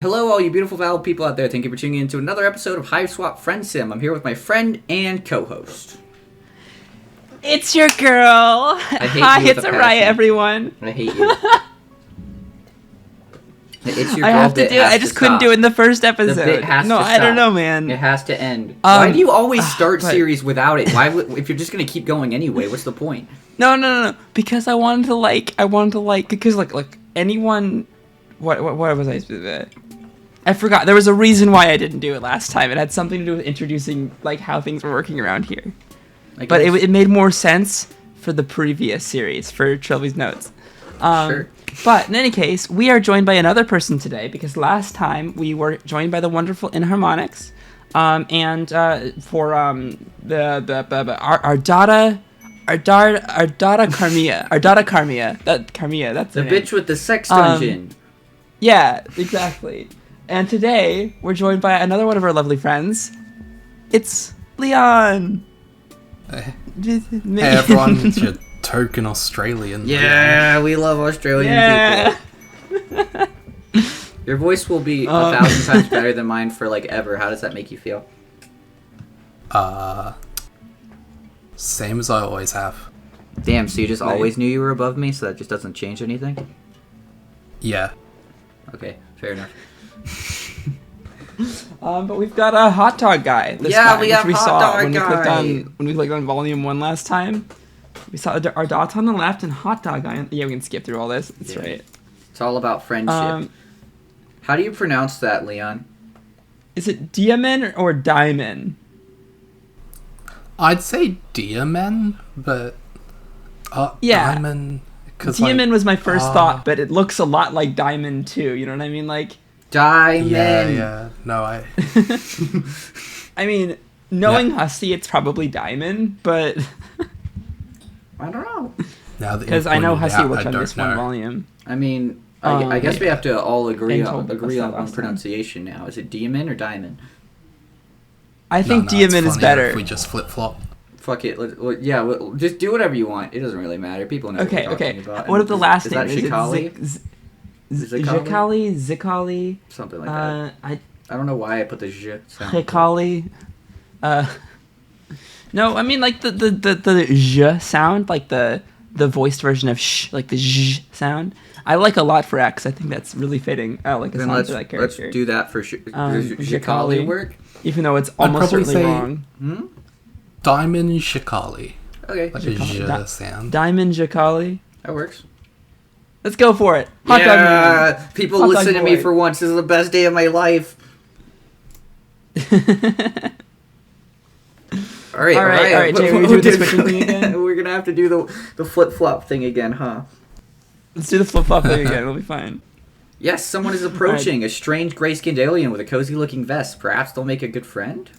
Hello, all you beautiful, valuable people out there. Thank you for tuning in to another episode of Hiveswap Friendsim. I'm here with my friend and co-host. It's your girl. Hi, it's Ariah, everyone. I hate you. It's your girl. I have to do it. I just couldn't do it in the first episode. The bit has to stop. I don't know, man. It has to end. Why do you always start series without it? Why, if you're just gonna keep going anyway? What's the point? No. Because I wanted to because anyone. What was I? I forgot. There was a reason why I didn't do it last time. It had something to do with introducing how things were working around here. But it made more sense for the previous series, for Trilby's Notes. Sure. But in any case, we are joined by another person today because last time we were joined by the wonderful Inharmonics, and for our Dada Carmia. That's the the bitch with the sex dungeon. Yeah, exactly. And today, we're joined by another one of our lovely friends. It's Leon! Hey everyone, it's your token Australian. Yeah, we love Australian people. Your voice will be 1,000 times better than mine for ever. How does that make you feel? Same as I always have. Damn, so you just always knew you were above me, so that just doesn't change anything? Yeah. Okay, fair enough. But we've got a hot dog guy this time, we have which we hot saw dog when guy. when we clicked on volume 1 last time. We saw our dots on the left and hot dog guy. Yeah, we can skip through all this. That's right. It's all about friendship. How do you pronounce that, Leon? Is it Diemen or Diemen? I'd say Diemen, but yeah. Diemen. Diemen was my first thought, but it looks a lot like Diamond too. You know what I mean? Diamond. Yeah. No, I mean, knowing Hussy, it's probably Diamond, but I don't know. Because I know Hussy worked on this one volume. I mean, I guess we have to all agree on one time. pronunciation now. Is it Diemen or Diamond? I think Diemen is better. If we just flip flop. Fuck it. Just do whatever you want. It doesn't really matter. People know what you're talking about. What if the last name? Is Xicali? Xicali? Something like that. I don't know why I put the j sound. Xicali. No, I mean the j sound, the voiced version of sh, the j sound. I like a lot for X. I think that's really fitting. I like a song for that character. Let's do that for Xicali work. Even though it's almost certainly wrong. Diemen Xicali. Okay. Like a j sound. Diemen Xicali. That works. Let's go for it. Hot dog man. People listen to me for once. This is the best day of my life. All right, Jay, we're doing the switching thing again? We're gonna have to do the flip-flop thing again, huh? Let's do the flip-flop thing again. It'll be fine. Yes, someone is approaching. A strange gray-skinned alien with a cozy-looking vest. Perhaps they'll make a good friend?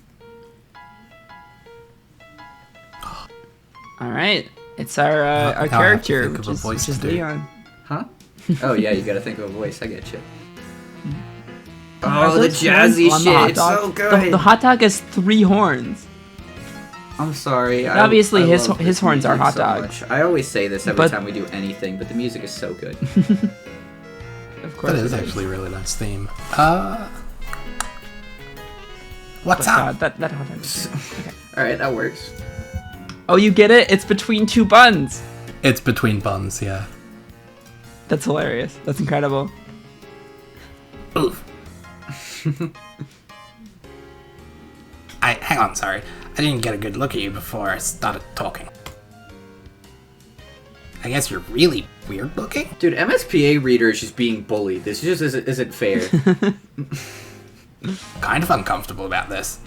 All right. It's our character, which is Leon. Huh? Oh, yeah, you gotta think of a voice. I get you. Oh, the jazzy shit. It's so good. The hot dog has 3 horns. I'm sorry. Obviously, his horns are hot dog. I always say this every time we do anything, but the music is so good. Of course. That is actually a really nice theme. What's up? That hot dog. Okay. Alright, that works. Oh, you get it? It's between 2 buns. It's between buns, yeah. That's hilarious. That's incredible. Oof. Hang on, sorry. I didn't get a good look at you before I started talking. I guess you're really weird looking? Dude, MSPA reader is just being bullied. This just isn't fair. Kind of uncomfortable about this.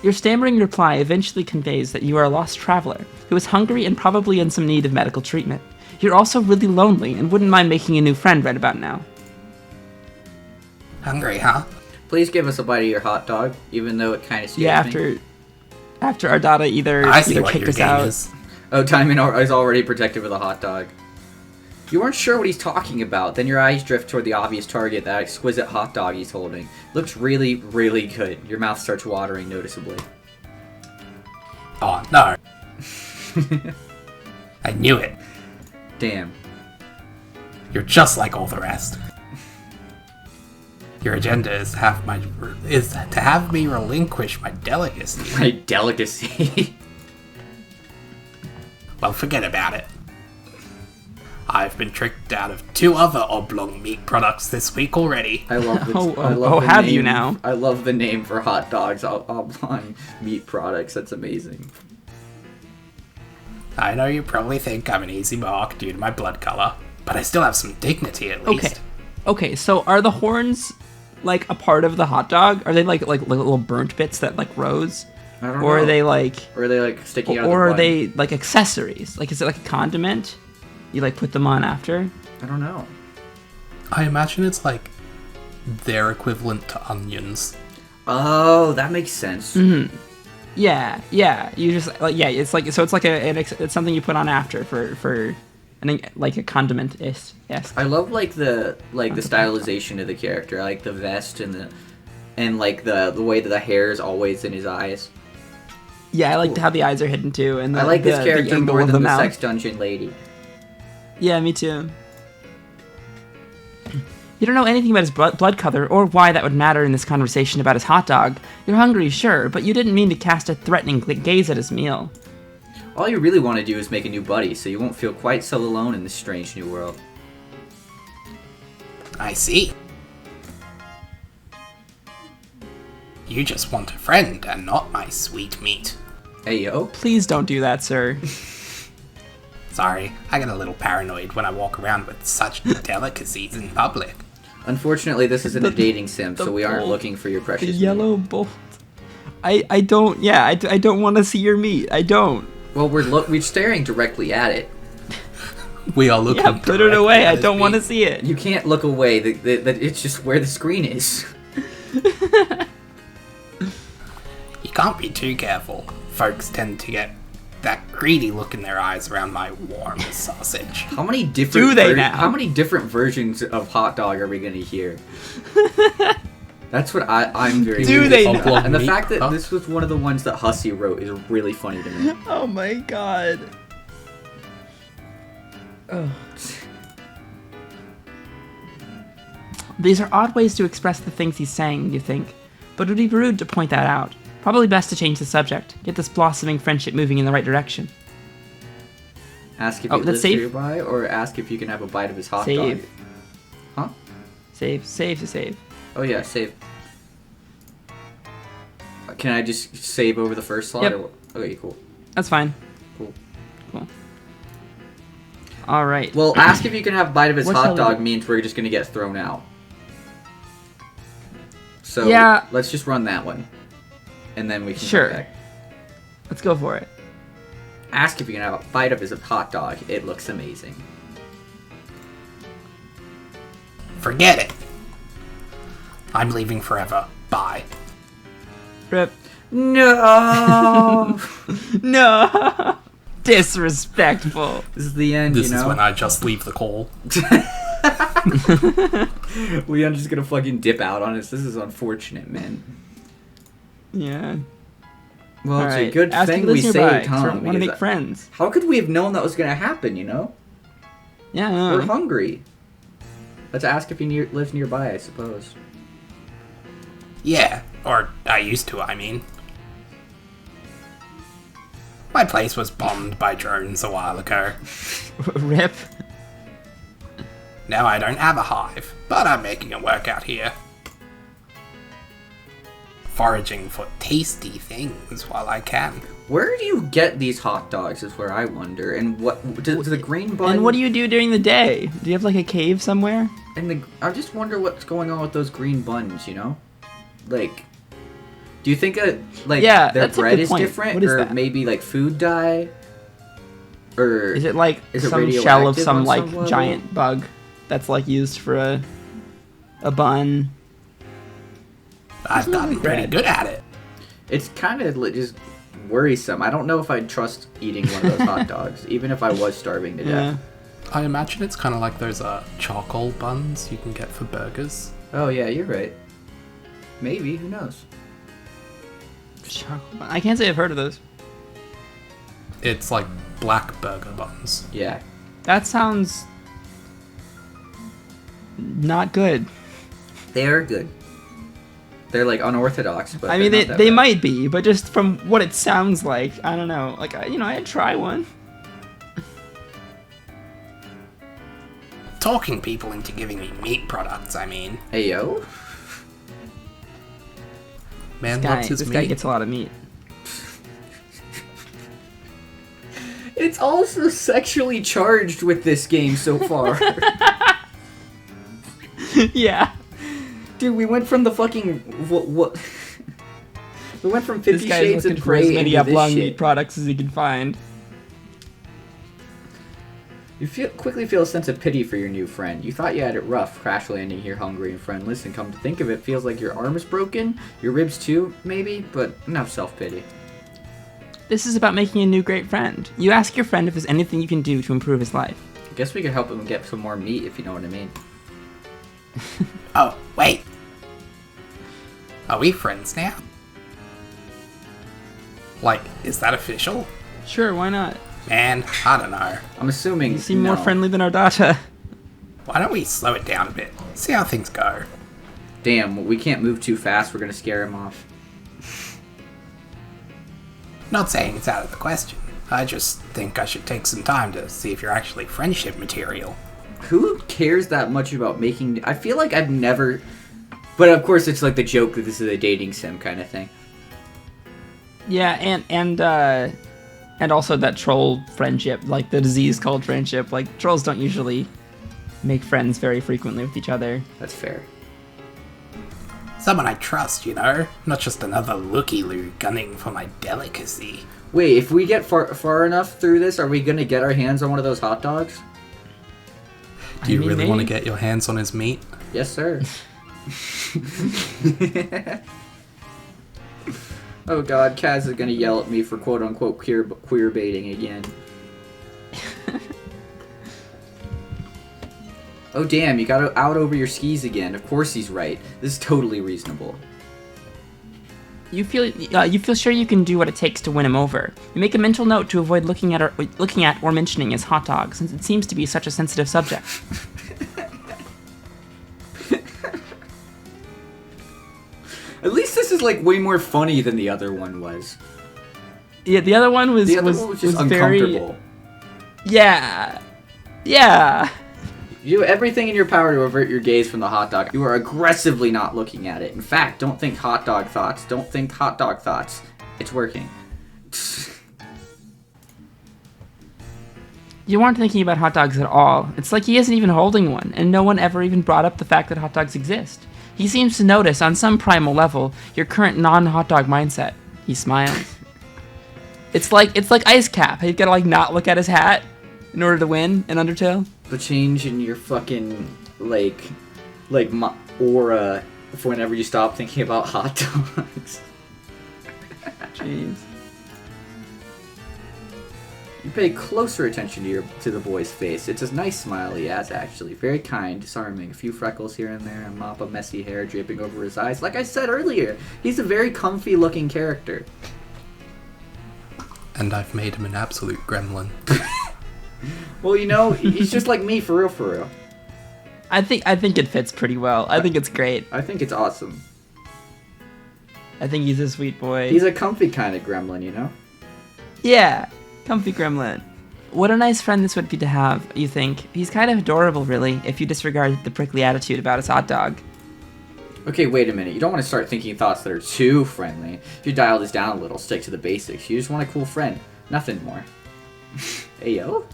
Your stammering reply eventually conveys that you are a lost traveler who is hungry and probably in some need of medical treatment. You're also really lonely and wouldn't mind making a new friend right about now. Hungry, huh? Please give us a bite of your hot dog, even though it kind of scares me. After our Dada either kicked us out. Is. Oh, Diamond is already protected with a hot dog. You weren't sure what he's talking about. Then your eyes drift toward the obvious target, that exquisite hot dog he's holding. Looks really, really good. Your mouth starts watering noticeably. Oh, no. I knew it. Damn. You're just like all the rest. Your agenda is to have me relinquish my delicacy. My delicacy. Well, forget about it. I've been tricked out of 2 other Oblong meat products this week already. I love this. Have you now? I love the name for hot dogs, Oblong meat products. That's amazing. I know you probably think I'm an easy mark due to my blood color, but I still have some dignity at least. Okay, so are the horns like a part of the hot dog? Are they like little burnt bits that like rose? I don't know. Or are they like sticking out of the or are bun? they like accessories? Like is it like a condiment? You like put them on after? I don't know. I imagine it's like their equivalent to onions. Oh, that makes sense. Mm-hmm. Yeah. You just like it's like so it's like it's something you put on after for like a condiment is. Yes. I love like the stylization of the character. I like the vest and the way that the hair is always in his eyes. Yeah, I like how the eyes are hidden too, and I like this the character angle more of than the mouth. sex dungeon lady. Yeah, me too. You don't know anything about his blood color or why that would matter in this conversation about his hot dog. You're hungry, sure, but you didn't mean to cast a threatening gaze at his meal. All you really want to do is make a new buddy, so you won't feel quite so alone in this strange new world. I see. You just want a friend and not my sweet meat. Hey, yo. Please don't do that, sir. Sorry, I get a little paranoid when I walk around with such delicacies in public. Unfortunately, this isn't a dating sim, the so we aren't bolt. looking for your precious The meat. yellow bolt. I don't want to see your meat. I don't. Well, we're staring directly at it. We are looking. Yeah, put it directly away. at I his don't want to meat. see it. You can't look away. That it's just where the screen is. You can't be too careful. Folks tend to get that greedy look in their eyes around my warm sausage. How many different Do they now? How many different versions of hot dog are we gonna hear? That's what I'm very. Do curious they about. now? And the fact that Huh? this was one of the ones that Hussey wrote is really funny to me. Oh my god. Oh. These are odd ways to express the things he's saying, you think, but it would be rude to point that out. Probably best to change the subject, get this blossoming friendship moving in the right direction. Ask if Oh, he that's lives safe. nearby, or ask if you can have a bite of his hot Save. dog. Huh? Save. Oh yeah, save. Can I just save over the first slide? Yep. Or what? Okay, cool. That's fine. Cool. Alright. Well, ask if you can have a bite of his What hot shall we dog do? means we're just gonna get thrown out. So Yeah. let's just run that one, and then we can Sure. come back. Let's go for it. Ask if you can have a bite of his hot dog. It looks amazing. Forget it. I'm leaving forever. Bye. Rip. No. No! Disrespectful. This is the end. This you know. is when I just leave the call. Leon's just gonna fucking dip out on us. This is unfortunate, man. Yeah. Well, it's a Alright. good Ask if thing he we lives nearby, saved 'cause Tom. we want to because make friends. how could we have known that was gonna happen? You know, Yeah, I know. we're hungry. Let's ask if he lives nearby. I suppose. Yeah, or I used to, I mean. My place was bombed by drones a while ago. Rip. Now I don't have a hive, but I'm making it work out here. Foraging for tasty things while I can. Where do you get these hot dogs? Is where I wonder. And what does the green bun? And what do you do during the day? Do you have like a cave somewhere? And I just wonder what's going on with those green buns. You know, like, do you think their Yeah, that's a bread good is point. different, What is or that? maybe like food dye, or Is it like Is it some shell of radioactive some on like some level? giant bug that's like used for a bun? I've Isn't that gotten like pretty bread? good at it. It's kind of just worrisome. I don't know if I'd trust eating one of those hot dogs, even if I was starving to Yeah. death. I imagine it's kind of like those charcoal buns you can get for burgers. Oh yeah, you're right. Maybe, who knows? Charcoal bun. I can't say I've heard of those. It's like black burger buns. Yeah. That sounds not good. They are good. They're like unorthodox, but I mean, they're not that they bad. might be, but just from what it sounds like, I don't know. Like, I'd try one. Talking people into giving me meat products, I mean. Hey yo. Man loves his This meat. guy gets a lot of meat. It's also sexually charged with this game so far. Yeah. Dude, we went from the fucking what? We went from 50 This guy's Shades looking of for as Grey many into this Oblong shit. meat products as he can find. You quickly feel a sense of pity for your new friend. You thought you had it rough, crash landing here hungry and friendless, and come to think of it, feels like your arm is broken, your ribs too, maybe, but enough self-pity. This is about making a new great friend. You ask your friend if there's anything you can do to improve his life. I guess we could help him get some more meat, if you know what I mean. Oh, wait. Are we friends now? Like, is that official? Sure, why not? Man, I don't know. I'm assuming You seem more no. friendly than our data. Why don't we slow it down a bit? See how things go. Damn, we can't move too fast, we're gonna scare him off. Not saying it's out of the question. I just think I should take some time to see if you're actually friendship material. Who cares that much about making... I feel like I've never... But of course it's like the joke that this is a dating sim kind of thing. Yeah, and also that troll friendship, like the disease called friendship. Like, trolls don't usually make friends very frequently with each other. That's fair. Someone I trust, you know? Not just another looky-loo gunning for my delicacy. Wait, if we get far enough through this, are we gonna get our hands on one of those hot dogs? Do you mean, really want to maybe. get your hands on his meat? Yes, sir. Oh god, Kaz is gonna yell at me for quote-unquote queer baiting again. Oh damn, you got out over your skis again. Of course he's right. This is totally reasonable. You feel sure you can do what it takes to win him over. You make a mental note to avoid looking at or mentioning his hot dog, since it seems to be such a sensitive subject. At least this is like way more funny than the other one was. Yeah, the other one was The other one was just very uncomfortable. yeah. You do everything in your power to avert your gaze from the hot dog. You are aggressively not looking at it. In fact, don't think hot dog thoughts. Don't think hot dog thoughts. It's working. You aren't thinking about hot dogs at all. It's like he isn't even holding one, and no one ever even brought up the fact that hot dogs exist. He seems to notice, on some primal level, your current non-hot dog mindset. He smiles. It's like Ice Cap. He's gotta like not look at his hat in order to win in Undertale. The change in your fucking aura for whenever you stop thinking about hot dogs. Jeez. You pay closer attention to the boy's face. It's a nice smile he has, actually. Very kind, disarming. A few freckles here and there, a mop of messy hair draping over his eyes. Like I said earlier, he's a very comfy-looking character. And I've made him an absolute gremlin. Well, you know, he's just like me, for real, for real. I think it fits pretty well. I think it's great. I think it's awesome. I think he's a sweet boy. He's a comfy kind of gremlin, you know? Yeah, comfy gremlin. What a nice friend this would be to have, you think. He's kind of adorable, really, if you disregard the prickly attitude about his hot dog. Okay, wait a minute. You don't want to start thinking thoughts that are too friendly. If you dial this down a little, stick to the basics. You just want a cool friend. Nothing more. Hey, yo?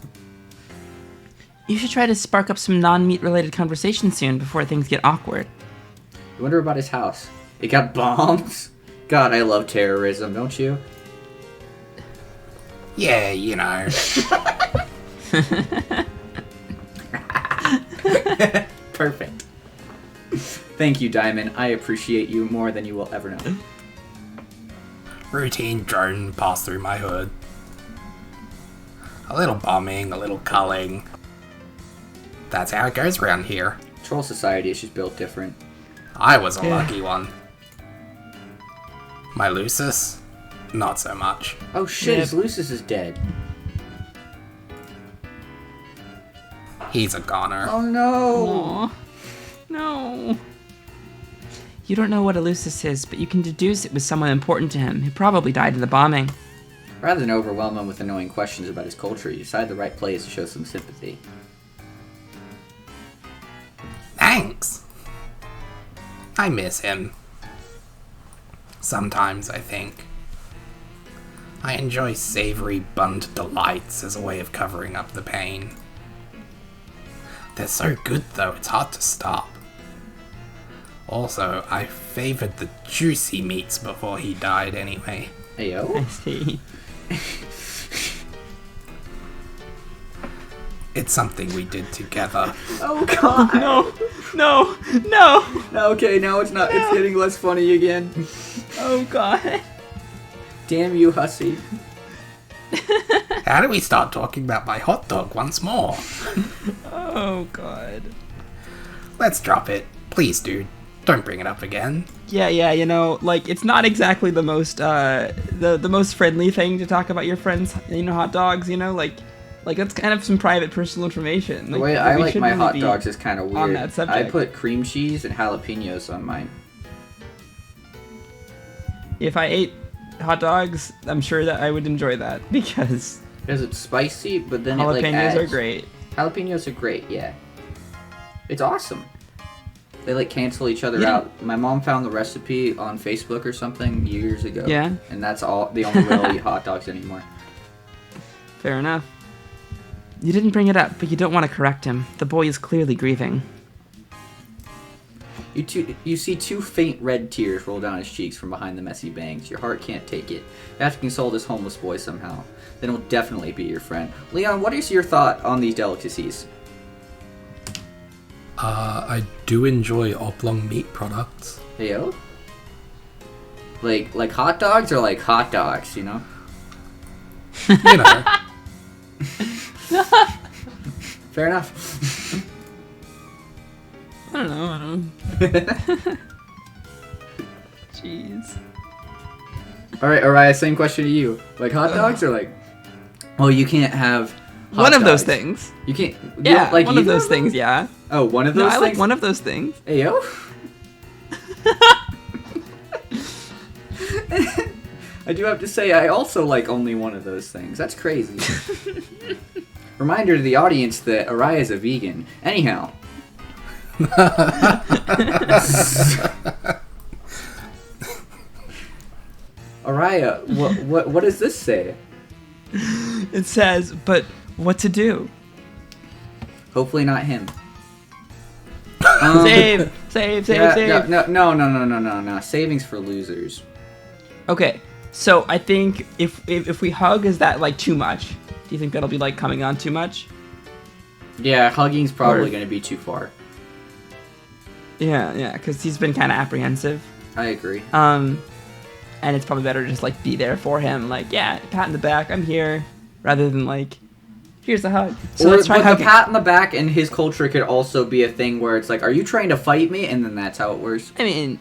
You should try to spark up some non-meat related conversation soon before things get awkward. I wonder about his house. It got bombs? God, I love terrorism, don't you? Yeah, you know. Perfect. Thank you, Diemen. I appreciate you more than you will ever know. Routine drone pass through my hood. A little bombing, a little culling. That's how it goes around here. Troll society is just built different. I was a Yeah. lucky one. My Lucis? Not so much. Oh shit, Yeah. his Lucis is dead. He's a goner. Oh no! Aww. No. You don't know what Eleusis is, but you can deduce it was someone important to him who probably died in the bombing. Rather than overwhelm him with annoying questions about his culture, you decide the right place to show some sympathy. Thanks. I miss him. Sometimes, I think. I enjoy savory bunned delights as a way of covering up the pain. They're so good, though, it's hard to stop. Also, I favored the juicy meats before he died anyway. Ayo? I see. It's something we did together. Oh god! No! Okay, now it's not. It's getting less funny again. Oh god. Damn you, hussy. How do we start talking about my hot dog once more? Oh god. Let's drop it. Please, dude. Don't bring it up again. Yeah, you know, like, it's not exactly the most, the most friendly thing to talk about your friends, you know, hot dogs, you know, like, that's kind of some private personal information. The way I we like shouldn't my really hot be dogs is kind of weird. on that subject. I put cream cheese and jalapenos on mine. If I ate hot dogs, I'm sure that I would enjoy that, because It's spicy, but then it like jalapenos adds. are great. Jalapenos are great, yeah. It's awesome. They like cancel each other Yeah. out. My mom found the recipe on Facebook or something years ago. Yeah. And that's all the only way I'll eat hot dogs anymore. Fair enough. You didn't bring it up, but you don't want to correct him. The boy is clearly grieving. You see two faint red tears roll down his cheeks from behind the messy bangs. Your heart can't take it. You have to console this homeless boy somehow. Then he'll definitely be your friend. Leon, what is your thought on these delicacies? I do enjoy Oblong meat products. Heyo? Like hot dogs or like hot dogs, you know? You know. Fair enough. I don't know. Jeez. Alright, Ariah, same question to you. Like hot dogs or like... Oh, you can't have hot One of those dogs. things. You can't... You Yeah, don't like one of either those them? things, yeah. Oh, one of No, those I things? like one of those things. Ayo? I do have to say, I also like only one of those things. That's crazy. Reminder to the audience that Ariah is a vegan. Anyhow. Ariah, what does this say? It says, but what to do? Hopefully not him. Save! Yeah, no. Savings for losers. Okay, so I think if we hug, is that like too much? Do you think that'll be like coming on too much? Yeah, hugging's probably Or- going to be too far. Yeah, because he's been kind of apprehensive. I agree. And it's probably better to just like be there for him, like, yeah, pat in the back, I'm here, rather than like, here's a hug. So let's try but hugging. the pat in the back in his culture could also be a thing where it's like, are you trying to fight me? And then that's how it works. I mean,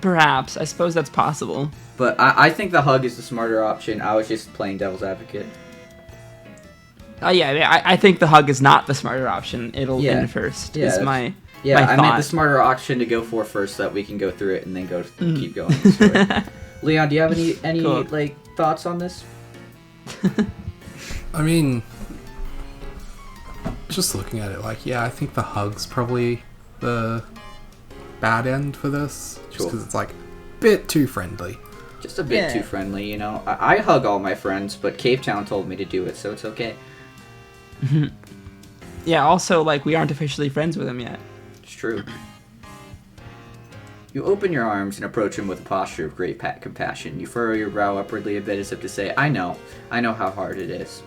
perhaps. I suppose that's possible. But I think the hug is the smarter option. I was just playing devil's advocate. Yeah, I think the hug is not the smarter option. It'll Yeah. end first. Yeah, Is that's- my Yeah, my I thought. meant the smarter option to go for first so that we can go through it and then keep going. in the story. Leon, do you have any Cool. like thoughts on this? I mean, just looking at it, like, yeah, I think the hug's probably the bad end for this. Just Cool. because it's like a bit too friendly. Just a bit Yeah. too friendly, you know. I hug all my friends, but Cave Town told me to do it, so it's okay. Yeah. Also, like, we aren't officially friends with him yet. It's true. You open your arms and approach him with a posture of great compassion. You furrow your brow upwardly a bit as if to say, I know how hard it is.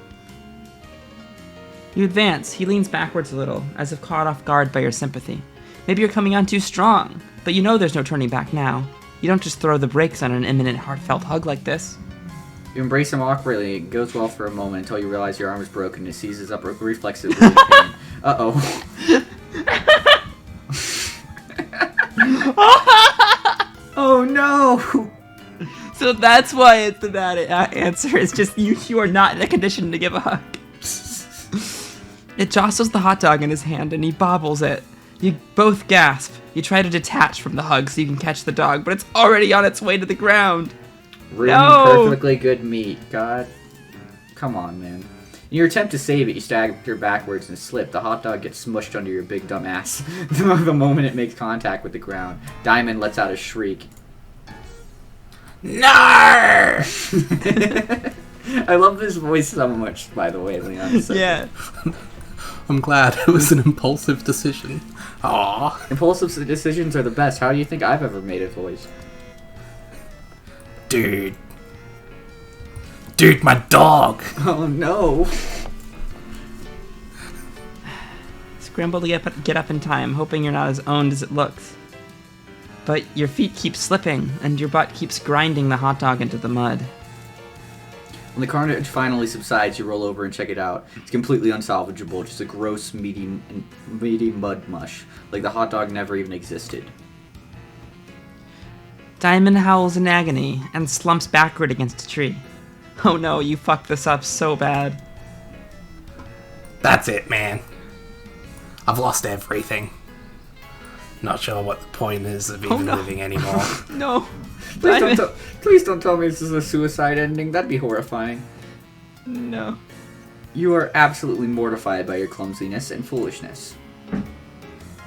You advance. He leans backwards a little, as if caught off guard by your sympathy. Maybe you're coming on too strong, but you know there's no turning back now. You don't just throw the brakes on an imminent, heartfelt hug like this. You embrace him awkwardly. It goes well for a moment until you realize your arm is broken and seizes up reflexively in pain. Uh-oh. Oh no! So that's why it's the bad answer. It's just you are not in a condition to give a hug. It jostles the hot dog in his hand and he bobbles it. You both gasp. You try to detach from the hug so you can catch the dog, but it's already on its way to the ground. Ruining No! perfectly good meat. God. Come on, man. In your attempt to save it, you stagger backwards and slip. The hot dog gets smushed under your big dumb ass the moment it makes contact with the ground. Diemen lets out a shriek. No! I love this voice so much, by the way, Leon. So Yeah. I'm glad it was an impulsive decision. Aww. Impulsive decisions are the best. How do you think I've ever made a voice? Dude, my dog! Oh no. Scramble to get up in time, hoping you're not as owned as it looks. But your feet keep slipping, and your butt keeps grinding the hot dog into the mud. When the carnage finally subsides, you roll over and check it out. It's completely unsalvageable, just a gross, meaty mud mush, like the hot dog never even existed. Diemen howls in agony and slumps backward against a tree. Oh no, you fucked this up so bad. That's it, man. I've lost everything. Not sure what the point is of even living anymore. No. Please don't tell me this is a suicide ending. That'd be horrifying. No. You are absolutely mortified by your clumsiness and foolishness.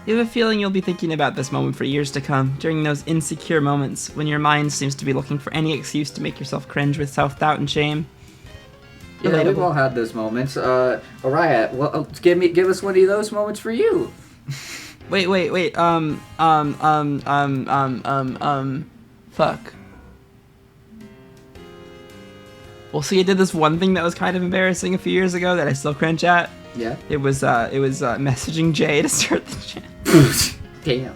You have a feeling you'll be thinking about this moment for years to come, during those insecure moments when your mind seems to be looking for any excuse to make yourself cringe with self-doubt and shame. Yeah, we've all had those moments. Ariah, well, give us one of those moments for you. Wait. Fuck. Well, see, I did this one thing that was kind of embarrassing a few years ago that I still cringe at. Yeah. It was messaging Jay to start the chat. Damn.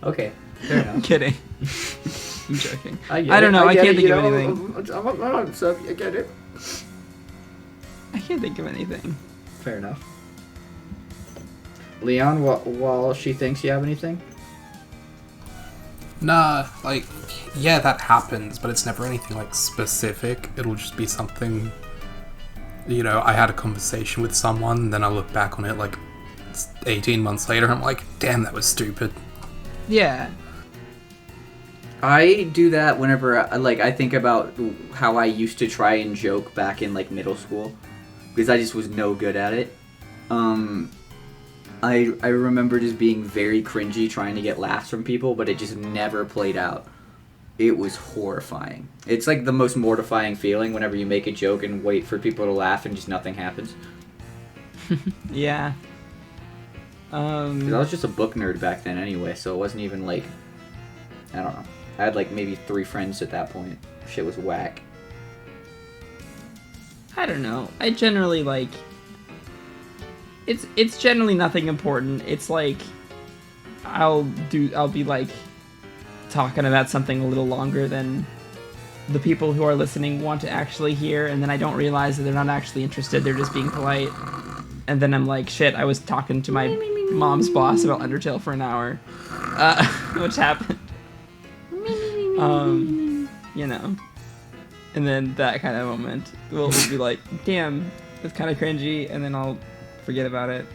Okay. Fair enough. I'm kidding. I'm joking. I don't know. I get can't it, think of you know, anything. I'm on stuff. I get it. I can't think of anything. Fair enough. Leon, while she thinks you have anything? Nah, like, yeah, that happens, but it's never anything, like, specific. It'll just be something, you know, I had a conversation with someone, then I look back on it, like, 18 months later, I'm like, damn, that was stupid. Yeah. I do that whenever, I think about how I used to try and joke back in, middle school. Because I just was no good at it. I remember just being very cringy trying to get laughs from people, but it just never played out. It was horrifying. It's like the most mortifying feeling whenever you make a joke and wait for people to laugh and just nothing happens. Yeah. 'Cause I was just a book nerd back then anyway, so it wasn't even I don't know. I had maybe 3 friends at that point. Shit was whack. I don't know. I generally it's generally nothing important. It's I'll be talking about something a little longer than the people who are listening want to actually hear, and then I don't realize that they're not actually interested, they're just being polite. And then I'm like, shit, I was talking to my mom's boss about Undertale for an hour. Which happened. You know. And then that kind of moment will be like, damn, it's kind of cringy, and then I'll forget about it.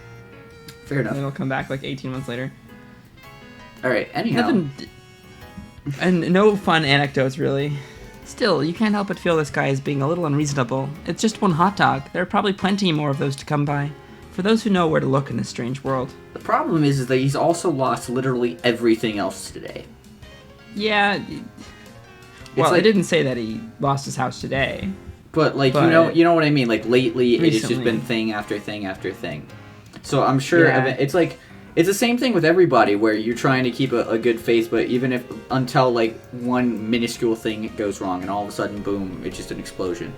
Fair enough. And then it'll come back 18 months later. Alright, anyhow. And no fun anecdotes, really. Still, you can't help but feel this guy is being a little unreasonable. It's just one hot dog. There are probably plenty more of those to come by. For those who know where to look in this strange world. The problem is that he's also lost literally everything else today. Yeah. Well, I didn't say that he lost his house today. But you know what I mean. Lately, it's just been thing after thing after thing. So I'm sure it's the same thing with everybody, where you're trying to keep a good face, but even until one minuscule thing goes wrong, and all of a sudden, boom, it's just an explosion.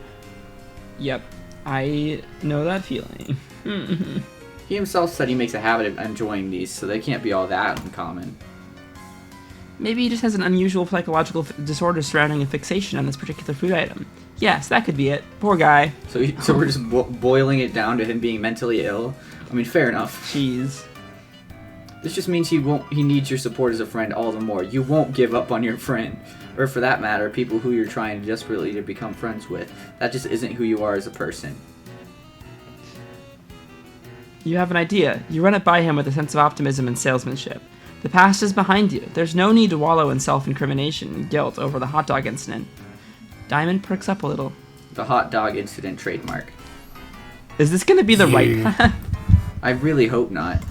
Yep, I know that feeling. He himself said he makes a habit of enjoying these, so they can't be all that uncommon. Maybe he just has an unusual psychological disorder surrounding a fixation on this particular food item. Yes, that could be it. Poor guy. So we're just boiling it down to him being mentally ill? I mean, fair enough. Jeez. This just means he needs your support as a friend all the more. You won't give up on your friend. Or for that matter, people who you're trying desperately to become friends with. That just isn't who you are as a person. You have an idea. You run it by him with a sense of optimism and salesmanship. The past is behind you. There's no need to wallow in self-incrimination and guilt over the hot dog incident. Diamond perks up a little. The hot dog incident trademark. Is this going to be the right path? I really hope not.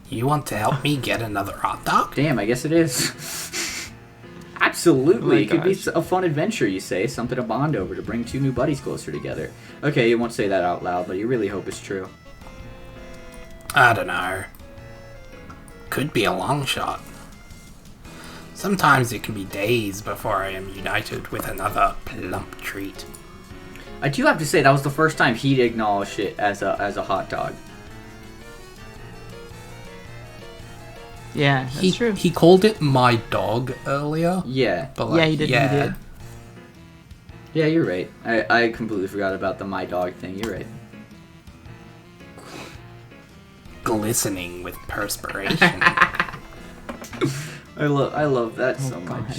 You want to help me get another hot dog? Damn, I guess it is. Absolutely. Oh It could be gosh. a fun adventure, you say. Something to bond over, to bring two new buddies closer together. Okay, you won't say that out loud, but you really hope it's true. I don't know. Could be a long shot. Sometimes it can be days before I am united with another plump treat. I do have to say, that was the first time he'd acknowledged it as a hot dog. Yeah, that's true. He called it my dog earlier. Yeah. But Yeah, he did, he did. Yeah, you're right. I completely forgot about the my dog thing. You're right. Glistening with perspiration. I love that so God. much.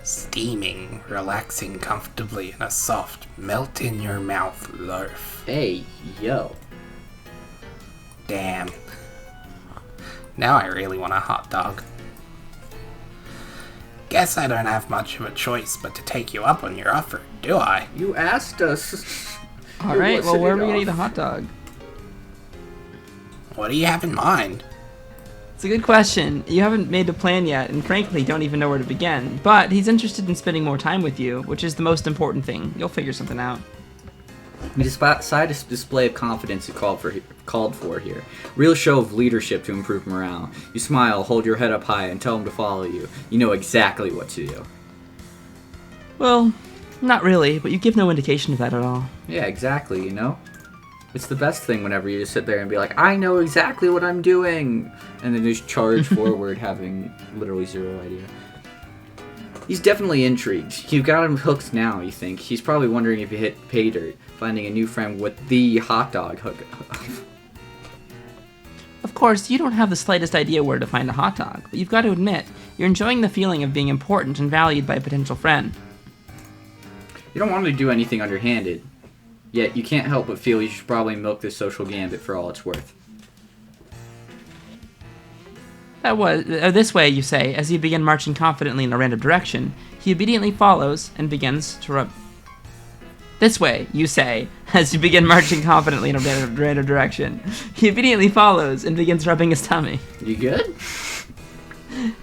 Steaming, relaxing comfortably in a soft, melt-in-your-mouth loaf. Hey, yo. Damn. Now I really want a hot dog. Guess I don't have much of a choice but to take you up on your offer, do I? You asked us. All You're right, well, wussing where are it we going to eat the off. hot dog? What do you have in mind? It's a good question. You haven't made a plan yet, and frankly, don't even know where to begin. But he's interested in spending more time with you, which is the most important thing. You'll figure something out. Side display of confidence called for here. Real show of leadership to improve morale. You smile, hold your head up high, and tell him to follow you. You know exactly what to do. Well, not really, but you give no indication of that at all. Yeah, exactly, you know? It's the best thing whenever you just sit there and be like, I know exactly what I'm doing! And then just charge forward having literally zero idea. He's definitely intrigued. You've got him hooked now, you think. He's probably wondering if you hit pay dirt, finding a new friend with the hot dog hook. Of course, you don't have the slightest idea where to find a hot dog, but you've got to admit, you're enjoying the feeling of being important and valued by a potential friend. You don't want to do anything underhanded. Yet, you can't help but feel you should probably milk this social gambit for all it's worth. This way, you say, as you begin marching confidently in a random direction. He obediently follows and begins to rub. This way, you say, as you begin marching confidently in a random direction. He obediently follows and begins rubbing his tummy. You good?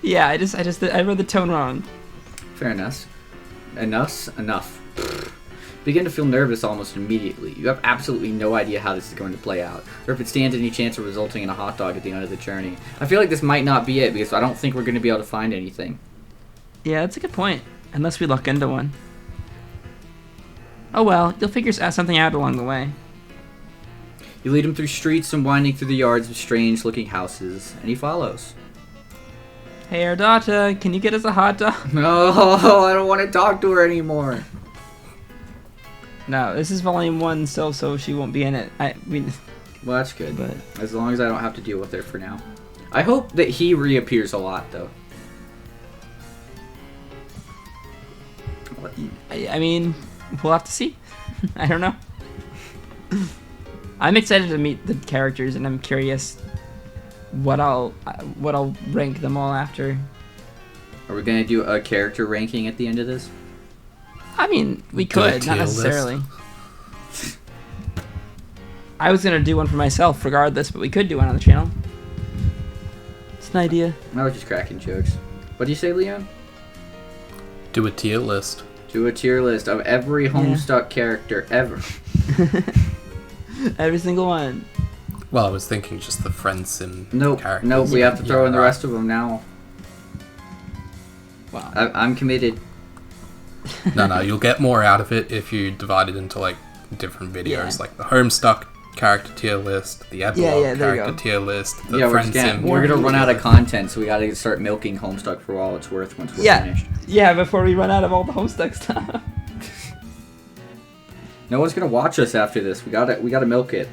Yeah, I read the tone wrong. Fair enough. Enough. Begin to feel nervous almost immediately. You have absolutely no idea how this is going to play out, or if it stands any chance of resulting in a hot dog at the end of the journey. I feel like this might not be it, because I don't think we're going to be able to find anything. Yeah, that's a good point. Unless we luck into one. Oh well, you'll figure something out along the way. You lead him through streets and winding through the yards of strange-looking houses, and he follows. Hey, our daughter, can you get us a hot dog? No, I don't want to talk to her anymore. No, this is volume 1 still, so she won't be in it. Well, that's good. But As long as I don't have to deal with her for now. I hope that he reappears a lot, though. I mean, we'll have to see. I don't know. I'm excited to meet the characters, and I'm curious what I'll rank them all after. Are we going to do a character ranking at the end of this? I mean, we Do a could, tier not list. necessarily. I was gonna do one for myself regardless, but we could do one on the channel. It's an idea. I was just cracking jokes. What do you say, Leon? Do a tier list. Do a tier list of every Homestuck character ever. Every single one. Well, I was thinking just the Friendsim characters. Nope, we have to throw in the right. rest of them now. Wow. I'm committed. No, you'll get more out of it if you divide it into like different videos, Yeah. like the Homestuck character tier list, the Epilogue there you character go. tier list, the Yeah, Friendsim. we're gonna run out of content, so we gotta start milking Homestuck for all it's worth once we're finished. Yeah, before we run out of all the Homestuck stuff. No one's gonna watch us after this. We gotta milk it.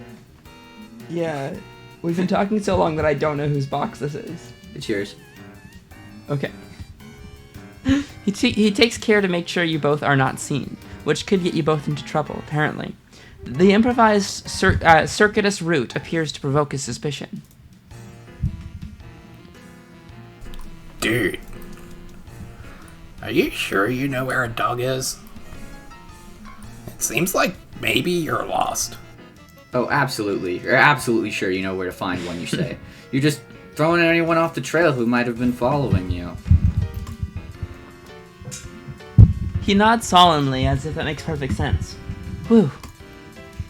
Yeah. We've been talking so long that I don't know whose box this is. It's yours. Okay. He takes care to make sure you both are not seen, which could get you both into trouble, apparently. The improvised circuitous route appears to provoke his suspicion. Dude, are you sure you know where a dog is? It seems like maybe you're lost. Oh, absolutely. You're absolutely sure you know where to find one, you say. You're just throwing anyone off the trail who might have been following you. He nods solemnly, as if that makes perfect sense. Whew.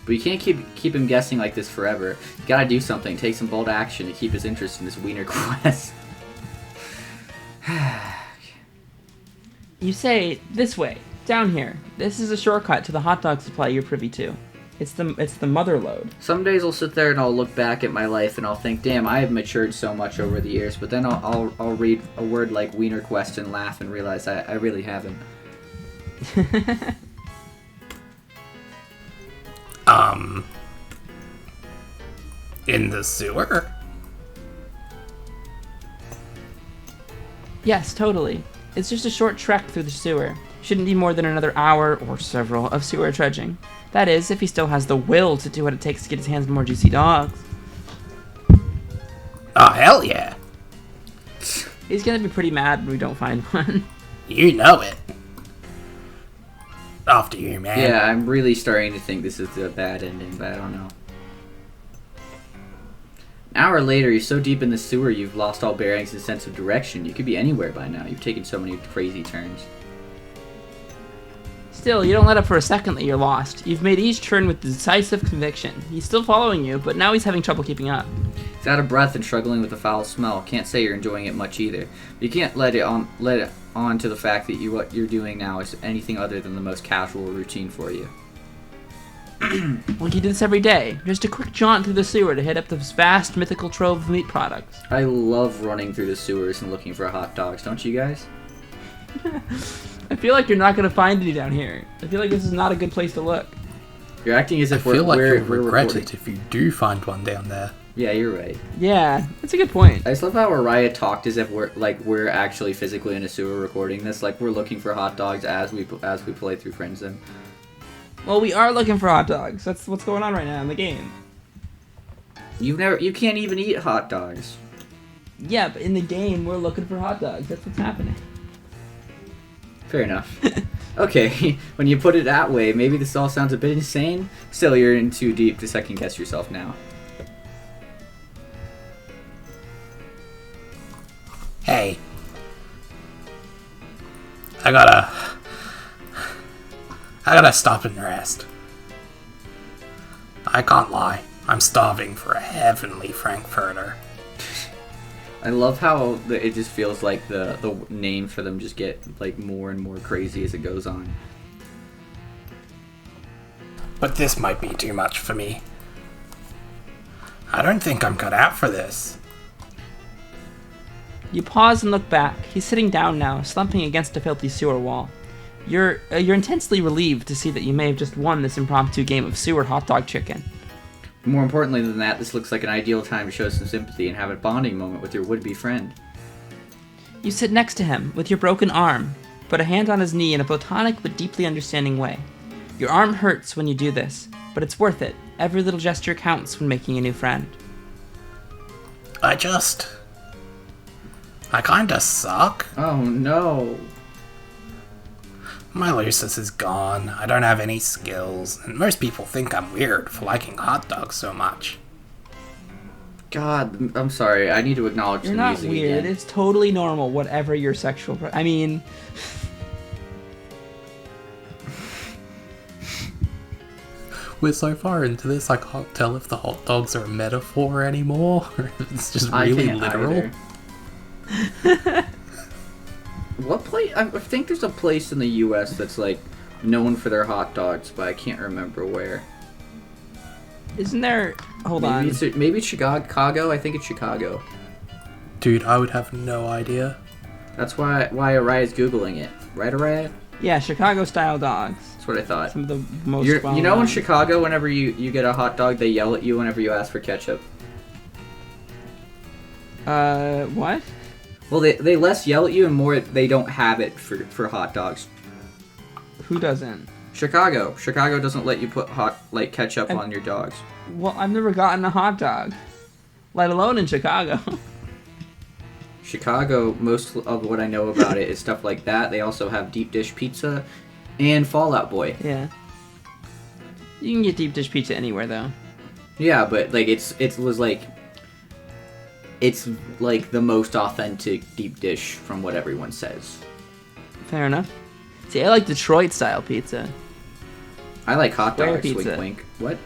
But you can't keep him guessing like this forever. You gotta do something, take some bold action to keep his interest in this wiener quest. You say, this way, down here. This is a shortcut to the hot dog supply you're privy to. It's the mother lode. Some days I'll sit there and I'll look back at my life and I'll think, damn, I have matured so much over the years. But then I'll read a word like wiener quest and laugh and realize I really haven't. In the sewer? Yes, totally. It's just a short trek through the sewer. Shouldn't be more than another hour, or several, of sewer trudging. That is, if he still has the will to do what it takes to get his hands on more juicy dogs. Oh, hell yeah. He's gonna be pretty mad when we don't find one. You know it. After you, man. Yeah, I'm really starting to think this is a bad ending, but I don't know. An hour later, you're so deep in the sewer you've lost all bearings and sense of direction. You could be anywhere by now. You've taken so many crazy turns. Still, you don't let up for a second that you're lost. You've made each turn with decisive conviction. He's still following you, but now he's having trouble keeping up. He's out of breath and struggling with the foul smell. Can't say you're enjoying it much either. But you can't let it on to the fact that what you're doing now is anything other than the most casual routine for you. Like you do this every day. Just a quick jaunt through the sewer to hit up this vast mythical trove of meat products. I love running through the sewers and looking for hot dogs, don't you guys? I feel like you're not going to find any down here. I feel like this is not a good place to look. You're acting as if I feel like we're you'll regret recording. it if you do find one down there. Yeah, you're right. Yeah, that's a good point. I just love how Ariah talked as if we're actually physically in a sewer recording this. Like we're looking for hot dogs as we play through Friendsim. Well, we are looking for hot dogs. That's what's going on right now in the game. You can't even eat hot dogs. Yeah, but in the game, we're looking for hot dogs. That's what's happening. Fair enough. Okay, when you put it that way, maybe this all sounds a bit insane. Still, you're in too deep to second guess yourself now. Hey. I gotta stop and rest. I can't lie. I'm starving for a heavenly frankfurter. I love how it just feels like the name for them just get like more and more crazy as it goes on. But this might be too much for me. I don't think I'm cut out for this. You pause and look back. He's sitting down now, slumping against a filthy sewer wall. You're intensely relieved to see that you may have just won this impromptu game of sewer hot dog chicken. More importantly than that, this looks like an ideal time to show some sympathy and have a bonding moment with your would-be friend. You sit next to him, with your broken arm, put a hand on his knee in a platonic but deeply understanding way. Your arm hurts when you do this, but it's worth it. Every little gesture counts when making a new friend. I kinda suck. Oh no. My lusus is gone. I don't have any skills, and most people think I'm weird for liking hot dogs so much. God, I'm sorry. I need to acknowledge You're the not music weird. again. It's totally normal, whatever your sexual... I mean... We're so far into this, I can't tell if the hot dogs are a metaphor anymore, or if it's just I really can't literal. either. What place? I think there's a place in the U.S. that's like known for their hot dogs, but I can't remember where. Isn't there... Hold on. Maybe it's Chicago. I think it's Chicago. Dude, I would have no idea. That's why Ariah's Googling it. Right, Ariah? Yeah, Chicago-style dogs. That's what I thought. Some of the most You know in well-known. Chicago, whenever you get a hot dog, they yell at you whenever you ask for ketchup. What? Well, they less yell at you and more they don't have it for hot dogs. Who doesn't? Chicago. Chicago doesn't let you put ketchup on your dogs. Well, I've never gotten a hot dog, let alone in Chicago. Chicago, most of what I know about it is stuff like that. They also have deep dish pizza and Fallout Boy. Yeah. You can get deep dish pizza anywhere, though. Yeah, but like it's like the most authentic deep dish from what everyone says. Fair enough. See, I like Detroit style pizza. I like hot Square dogs. pizza. Wink, wink. What?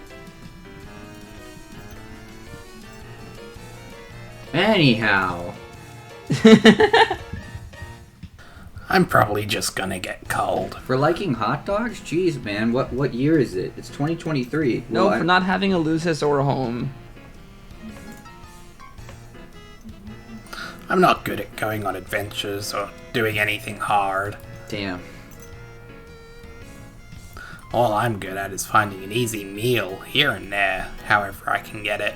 Anyhow. I'm probably just gonna get cold. For liking hot dogs? Jeez, man. What year is it? It's 2023. No, Well, for not having a Lucis or a home. I'm not good at going on adventures or doing anything hard. Damn. All I'm good at is finding an easy meal here and there, however I can get it.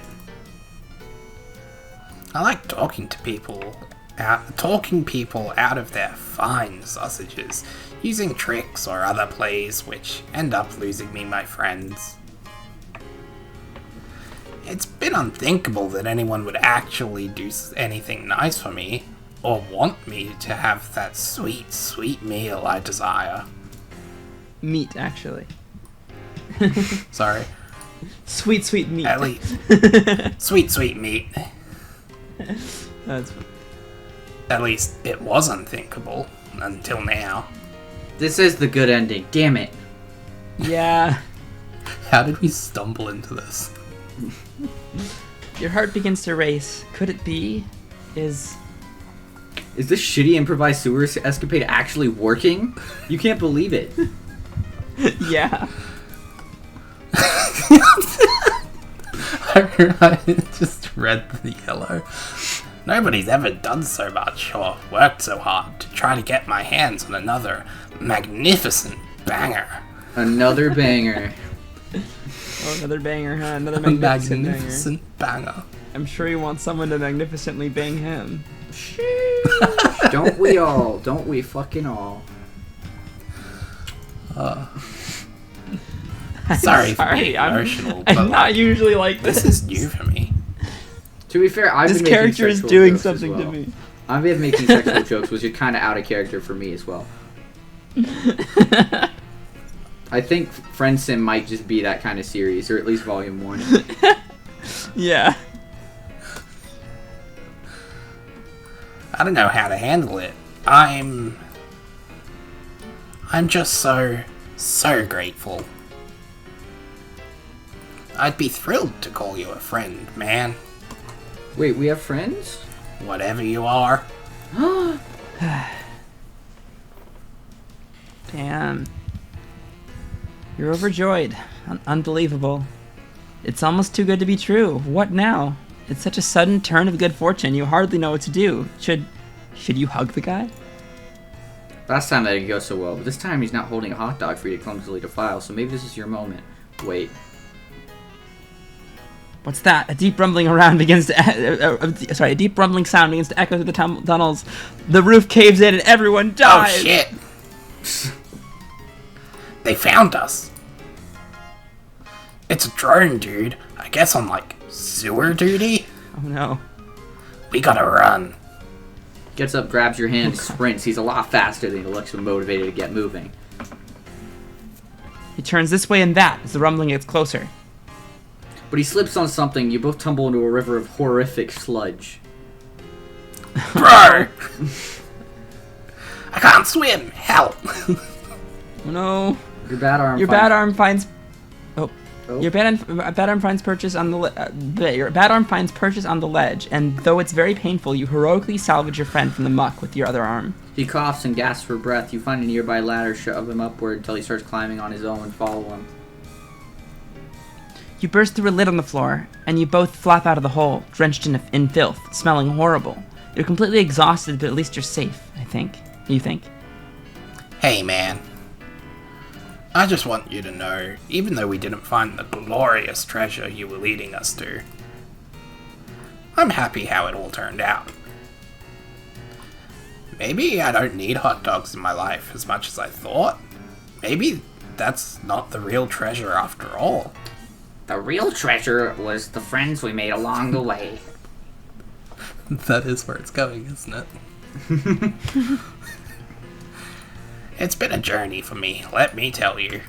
I like talking people out of their fine sausages, using tricks or other plays which end up losing me my friends. It's been unthinkable that anyone would actually do anything nice for me, or want me to have that sweet, sweet meal I desire. Meat, actually. Sorry. Sweet, sweet meat. At least. Sweet, sweet meat. That's At least it was unthinkable, until now. This is the good ending. Damn it. Yeah. How did we stumble into this? Your heart begins to race. Could it be? Is this shitty improvised sewer escapade actually working? You can't believe it. Yeah. I just read the yellow. Nobody's ever done so much or worked so hard to try to get my hands on another magnificent banger. Another banger. Oh, another banger, huh? Another magnificent, Magnificent banger. I'm sure you want someone to magnificently bang him. Don't we all? Don't we fucking all? Sorry for Sorry, being emotional, I'm but not usually like this is new for me. To be fair, I've This been making character is sexual doing jokes as something well. to me. I've been making sexual jokes, which is kind of out of character for me as well. I think Friendsim might just be that kind of series, or at least volume 1. Yeah. I don't know how to handle it. I'm just so grateful. I'd be thrilled to call you a friend, man. Wait, we have friends? Whatever you are. Damn. You're overjoyed. Unbelievable. It's almost too good to be true. What now? It's such a sudden turn of good fortune, you hardly know what to do. Should you hug the guy? Last time that didn't go so well, but this time he's not holding a hot dog for you to clumsily defile, so maybe this is your moment. Wait. What's that? A deep rumbling around begins to... a deep rumbling sound begins to echo through the tunnels. The roof caves in and everyone Oh dies! shit! They found us. It's a drone, dude. I guess on like sewer duty. Oh no. We gotta run. Gets up, grabs your hand, sprints. He's a lot faster than he looks and motivated to get moving. He turns this way and that as the rumbling gets closer. But he slips on something. You both tumble into a river of horrific sludge. Bro! I can't swim! Help! Oh no. Your bad arm. Your bad arm finds... Oh. Your bad arm finds purchase on the your bad arm finds purchase on the ledge, and though it's very painful, you heroically salvage your friend from the muck with your other arm. He coughs and gasps for breath. You find a nearby ladder, shove him upward until he starts climbing on his own and follow him. You burst through a lid on the floor, and you both flap out of the hole, drenched in filth, smelling horrible. You're completely exhausted, but at least you're safe, I think. You think? Hey, man. I just want you to know, even though we didn't find the glorious treasure you were leading us to, I'm happy how it all turned out. Maybe I don't need hot dogs in my life as much as I thought. Maybe that's not the real treasure after all. The real treasure was the friends we made along the way. That is where it's going, isn't it? It's been a journey for me, let me tell you.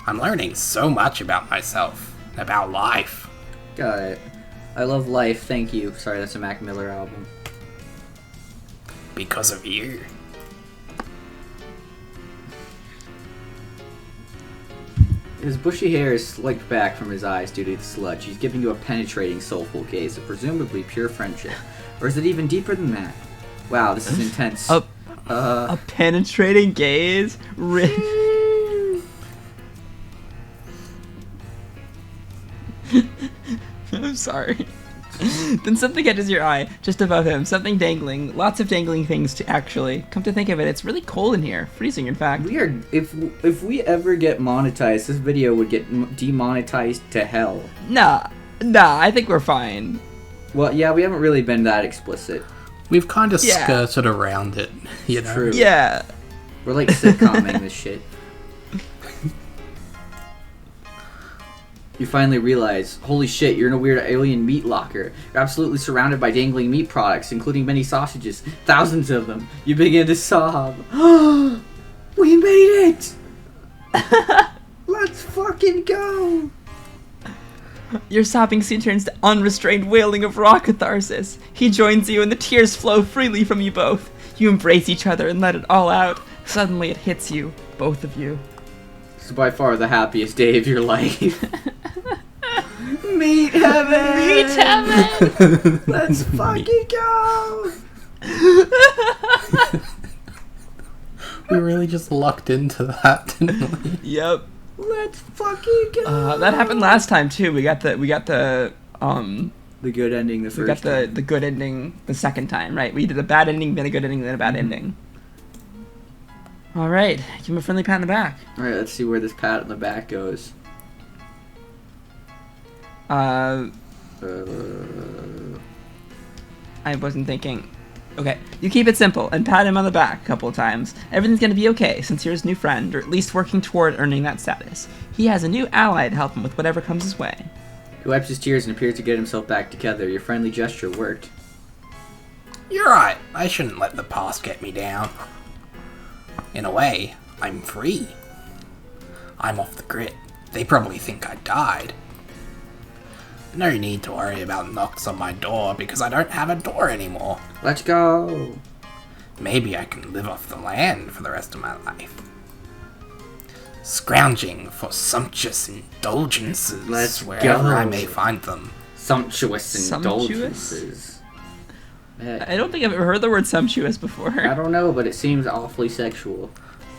I'm learning so much about myself, about life. Got it. I love life, thank you. Sorry, that's a Mac Miller album. Because of you. His bushy hair is slicked back from his eyes due to the sludge. He's giving you a penetrating, soulful gaze of presumably pure friendship. Or is it even deeper than that? Wow, this is intense. A penetrating gaze? I'm sorry. Then something catches your eye, just above him. Something dangling. Lots of dangling things, to actually. Come to think of it, it's really cold in here. Freezing, in fact. We are. If we ever get monetized, this video would get demonetized to hell. Nah, I think we're fine. Well, yeah, we haven't really been that explicit. We've kind of skirted around it, you know? True. Yeah. We're like sitcomming this shit. You finally realize, holy shit, you're in a weird alien meat locker. You're absolutely surrounded by dangling meat products, including many sausages, thousands of them. You begin to sob. We made it! Let's fucking go! Your sobbing scene turns to unrestrained wailing of raw catharsis. He joins you and the tears flow freely from you both. You embrace each other and let it all out. Suddenly it hits you, both of you. This is by far the happiest day of your life. Meat heaven! Meat heaven! Let's fucking go! We really just lucked into that, didn't we? Yep. Let's fucking go! That happened last time too. We got the The good ending the first we got time. the good ending the second time, right? We did a bad ending, then a good ending, then a bad ending. All right, give him a friendly pat on the back. All right, let's see where this pat on the back goes. I wasn't thinking. Okay, you keep it simple and pat him on the back a couple of times. Everything's gonna be okay since you're his new friend, or at least working toward earning that status. He has a new ally to help him with whatever comes his way. He wipes his tears and appears to get himself back together. Your friendly gesture worked. You're right. I shouldn't let the past get me down. In a way, I'm free. I'm off the grid. They probably think I died. No need to worry about knocks on my door because I don't have a door anymore. Let's go! Maybe I can live off the land for the rest of my life. Scrounging for sumptuous indulgences wherever go. I may find them. Sumptuous indulgences. I don't think I've ever heard the word sumptuous before. I don't know, but it seems awfully sexual.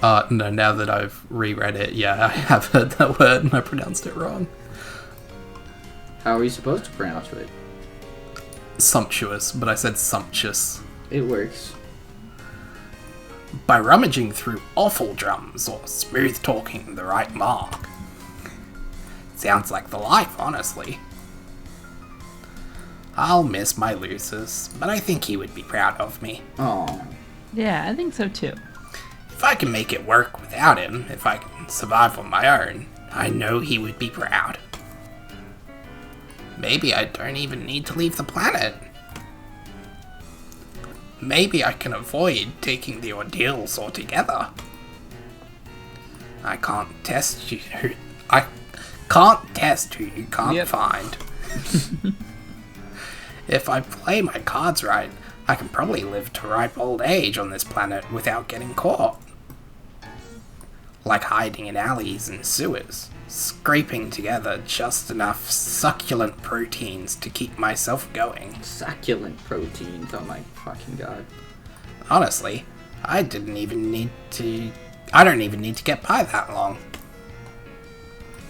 No, now that I've reread it, yeah, I have heard that word and I pronounced it wrong. How are you supposed to pronounce it? Sumptuous, but I said sumptuous. It works. By rummaging through awful drums or smooth talking the right mark. Sounds like the life, honestly. I'll miss my Lucis, but I think he would be proud of me. Aww. Yeah, I think so too. If I can make it work without him, if I can survive on my own, I know he would be proud. Maybe I don't even need to leave the planet. Maybe I can avoid taking the ordeals altogether. I can't test you. I can't test who you can't find. If I play my cards right, I can probably live to ripe old age on this planet without getting caught. Like hiding in alleys and sewers, scraping together just enough succulent proteins to keep myself going. Succulent proteins, oh my fucking god. Honestly, I don't even need to get by that long.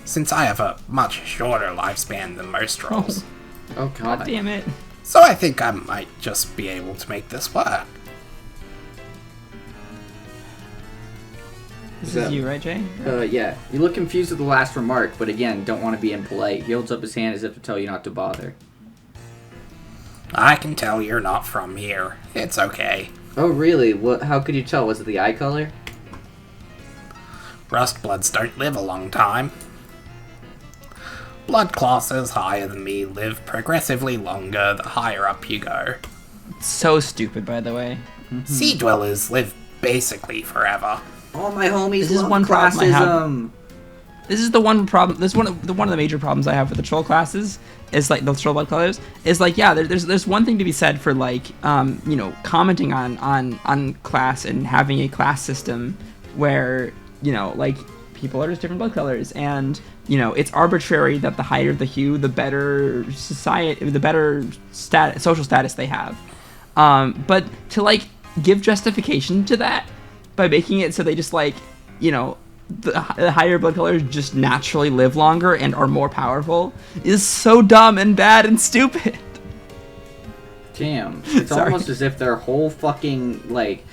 Since I have a much shorter lifespan than most trolls. Oh god. God damn it. So I think I might just be able to make this work. This is you, right, Jay? Yeah. You look confused at the last remark, but again, don't want to be impolite. He holds up his hand as if to tell you not to bother. I can tell you're not from here. It's okay. Oh really? What? How could you tell? Was it the eye color? Rustbloods don't live a long time. Blood classes higher than me live progressively longer the higher up you go. So stupid, by the way. Sea dwellers live basically forever. All my homies This is love one problem I have. classism. This is the one problem. This is one of the major problems I have with the troll classes. Is like the troll blood colors. Is like, yeah, there's one thing to be said for like you know, commenting on class and having a class system where, you know, like, people are just different blood colors, and, you know, it's arbitrary that the higher the hue, the better society, the better social status they have. But to like give justification to that by making it so they just like, you know, the higher blood colors just naturally live longer and are more powerful is so dumb and bad and stupid. Damn, it's Sorry. almost as if their whole fucking like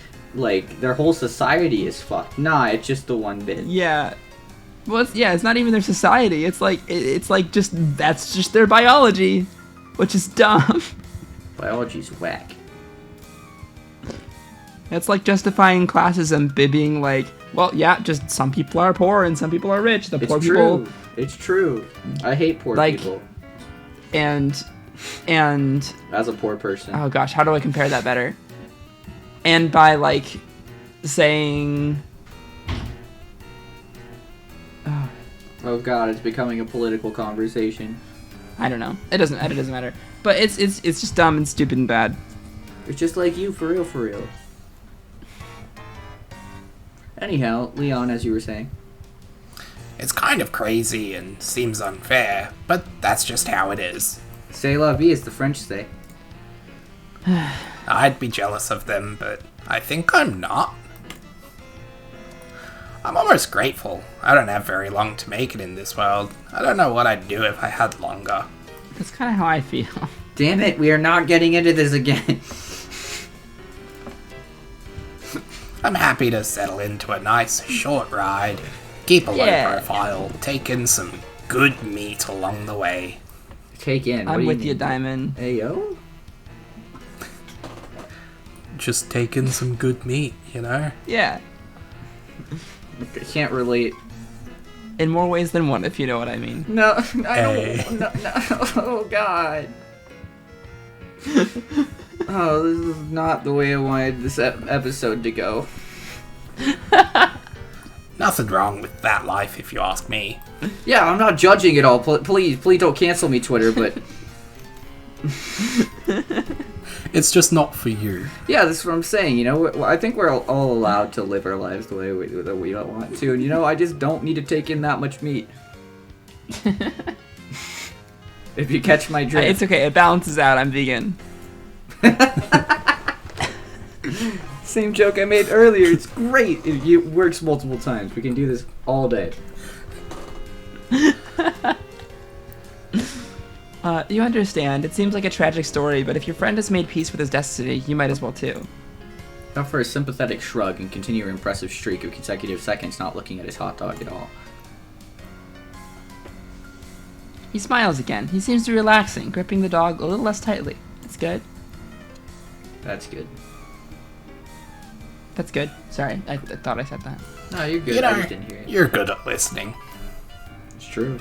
their whole society is fucked. Nah, it's just the one bit. Yeah. Well, it's not even their society. It's like it's like just that's just their biology, which is dumb. Biology's whack. It's like justifying classism by being like, well, yeah, just some people are poor and some people are rich. The poor It's people true. It's true. I hate poor Like- people. and As a poor person. oh gosh, how do I compare that better? And by like saying, Oh god, it's becoming a political conversation. I don't know. It doesn't matter. But it's just dumb and stupid and bad. It's just like you, for real, for real. Anyhow, Leon, as you were saying. It's kind of crazy and seems unfair, but that's just how it is. C'est la vie, as the French say. I'd be jealous of them, but I think I'm not. I'm almost grateful. I don't have very long to make it in this world. I don't know what I'd do if I had longer. That's kind of how I feel. Damn it, we are not getting into this again. I'm happy to settle into a nice short ride, keep a low Yeah. profile, take in some good meat along the way. Take in. what I'm do with you, mean? Diamond. Hey, yo? Just take in some good meat, you know? Yeah. I can't relate. In more ways than one, if you know what I mean. No, I Hey. don't. No, oh, God. Oh, this is not the way I wanted this episode to go. Nothing wrong with that life, if you ask me. Yeah, I'm not judging at all. Please don't cancel me, Twitter, but... It's just not for you. Yeah, that's what I'm saying, you know? I think we're all allowed to live our lives the way that we want to, and, you know, I just don't need to take in that much meat. If you catch my drift. It's okay. It balances out. I'm vegan. Same joke I made earlier. It's great. It works multiple times. We can do this all day. You understand. It seems like a tragic story, but if your friend has made peace with his destiny, you might as well too. Now for a sympathetic shrug and continue your impressive streak of consecutive seconds not looking at his hot dog at all. He smiles again. He seems to be relaxing, gripping the dog a little less tightly. That's good. That's good. That's good. Sorry, I thought I said that. No, you're good. You know, I just didn't hear it. you're good at listening. It's true.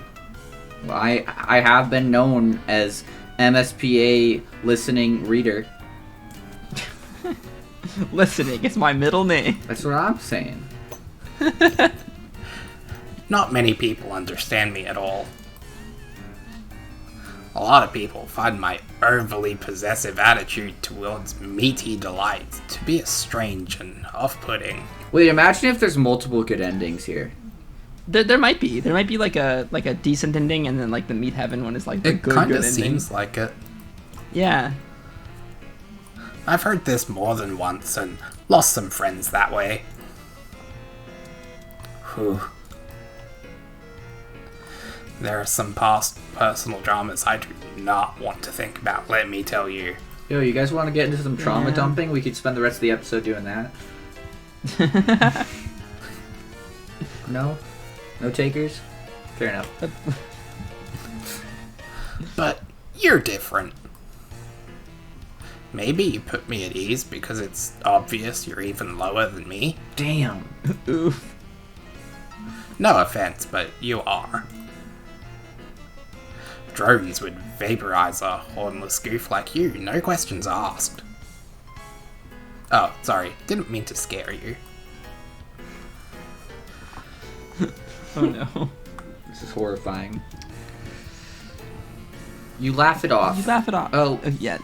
Well, I have been known as MSPA listening reader. Listening is my middle name. That's what I'm saying. Not many people understand me at all. A lot of people find my overly possessive attitude towards meaty delights to be strange and off-putting. Wait, imagine if there's multiple good endings here. There might be. There might be like a decent ending, and then like the meat heaven one is like the It good kind of ending. seems like it. Yeah. I've heard this more than once and lost some friends that way. Whew. There are some past personal dramas I do not want to think about, let me tell you. Yo, you guys want to get into some trauma Yeah. dumping? We could spend the rest of the episode doing that. No? No takers? Fair enough. But you're different. Maybe you put me at ease because it's obvious you're even lower than me. Damn. Oof. No offense, but you are. Drones would vaporize a hornless goof like you, no questions asked. Oh, sorry, didn't mean to scare you. Oh no. This is horrifying. You laugh it off. You laugh it off. Oh. Yeah.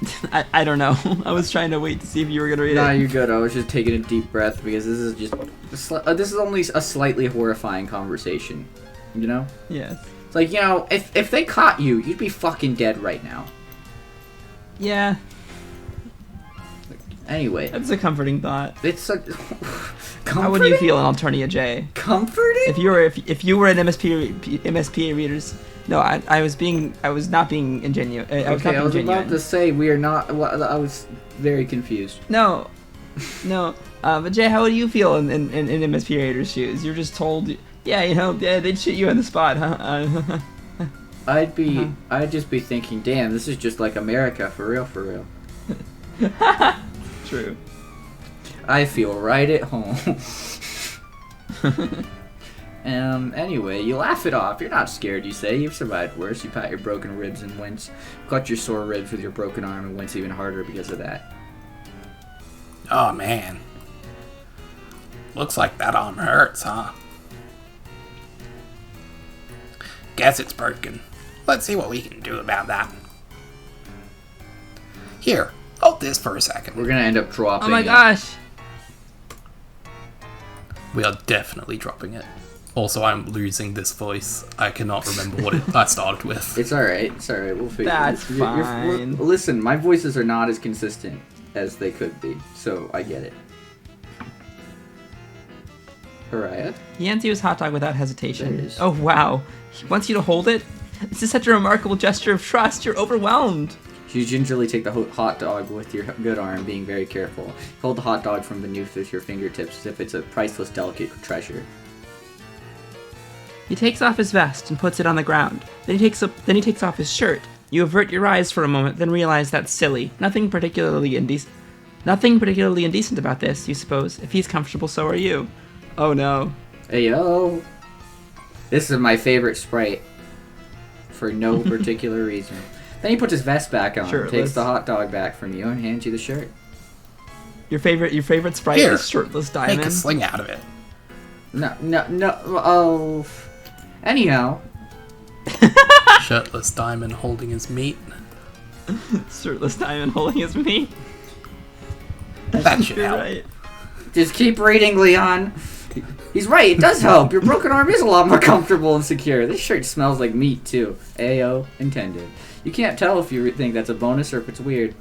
I don't know. I was trying to wait to see if you were gonna read Nah, it. you're good. I was just taking a deep breath because this is just... this is only a slightly horrifying conversation. You know? Yes. It's like, you know, if they caught you, you'd be fucking dead right now. Yeah. Anyway. That's a comforting thought. It's a... How would you feel in Alternia J? Comforting? If you were an MSPA readers... No, I was not being ingenuous. I was not Okay, being I was genuine. about to say we are not... Well, I was very confused. No. But Jay, how would you feel in MSP Raiders' shoes? You're just told, yeah, you know, yeah, they'd shoot you on the spot, huh? I'd just be thinking, damn, this is just like America, for real, for real. True. I feel right at home. Anyway, you laugh it off. You're not scared, you say. You've survived worse. You pat your broken ribs and wince. Clutch your sore ribs with your broken arm and wince even harder because of that. Oh man. Looks like that arm hurts, huh? Guess it's broken. Let's see what we can do about that. Here, hold this for a second. We're gonna end up dropping Oh my it. gosh. We are definitely dropping it. Also, I'm losing this voice. I cannot remember what I started with. It's alright. It's alright. We'll figure it out. That's fine. Listen, my voices are not as consistent as they could be, so I get it. Ariah? He hands you his hot dog without hesitation. There it is. Oh wow. He wants you to hold it? This is such a remarkable gesture of trust. You're overwhelmed. You gingerly take the hot dog with your good arm, being very careful. Hold the hot dog from beneath with your fingertips as if it's a priceless, delicate treasure. He takes off his vest and puts it on the ground. Then he takes off his shirt. You avert your eyes for a moment, then realize that's silly. Nothing particularly indecent about this, you suppose. If he's comfortable, so are you. Oh no. Hey yo! This is my favorite sprite. For no particular reason. Then he puts his vest back on, Shirtless. takes the hot dog back from you, and hands you the shirt. Your favorite sprite Here, is shirtless Make Diemen. a sling out of it. No, oh... Anyhow. Shirtless Diamond holding his meat. Shirtless Diemen holding his meat. That should You're help. right. Just keep reading, Leon. He's right, it does help. Your broken arm is a lot more comfortable and secure. This shirt smells like meat, too. Ayo, intended. You can't tell if you think that's a bonus or if it's weird.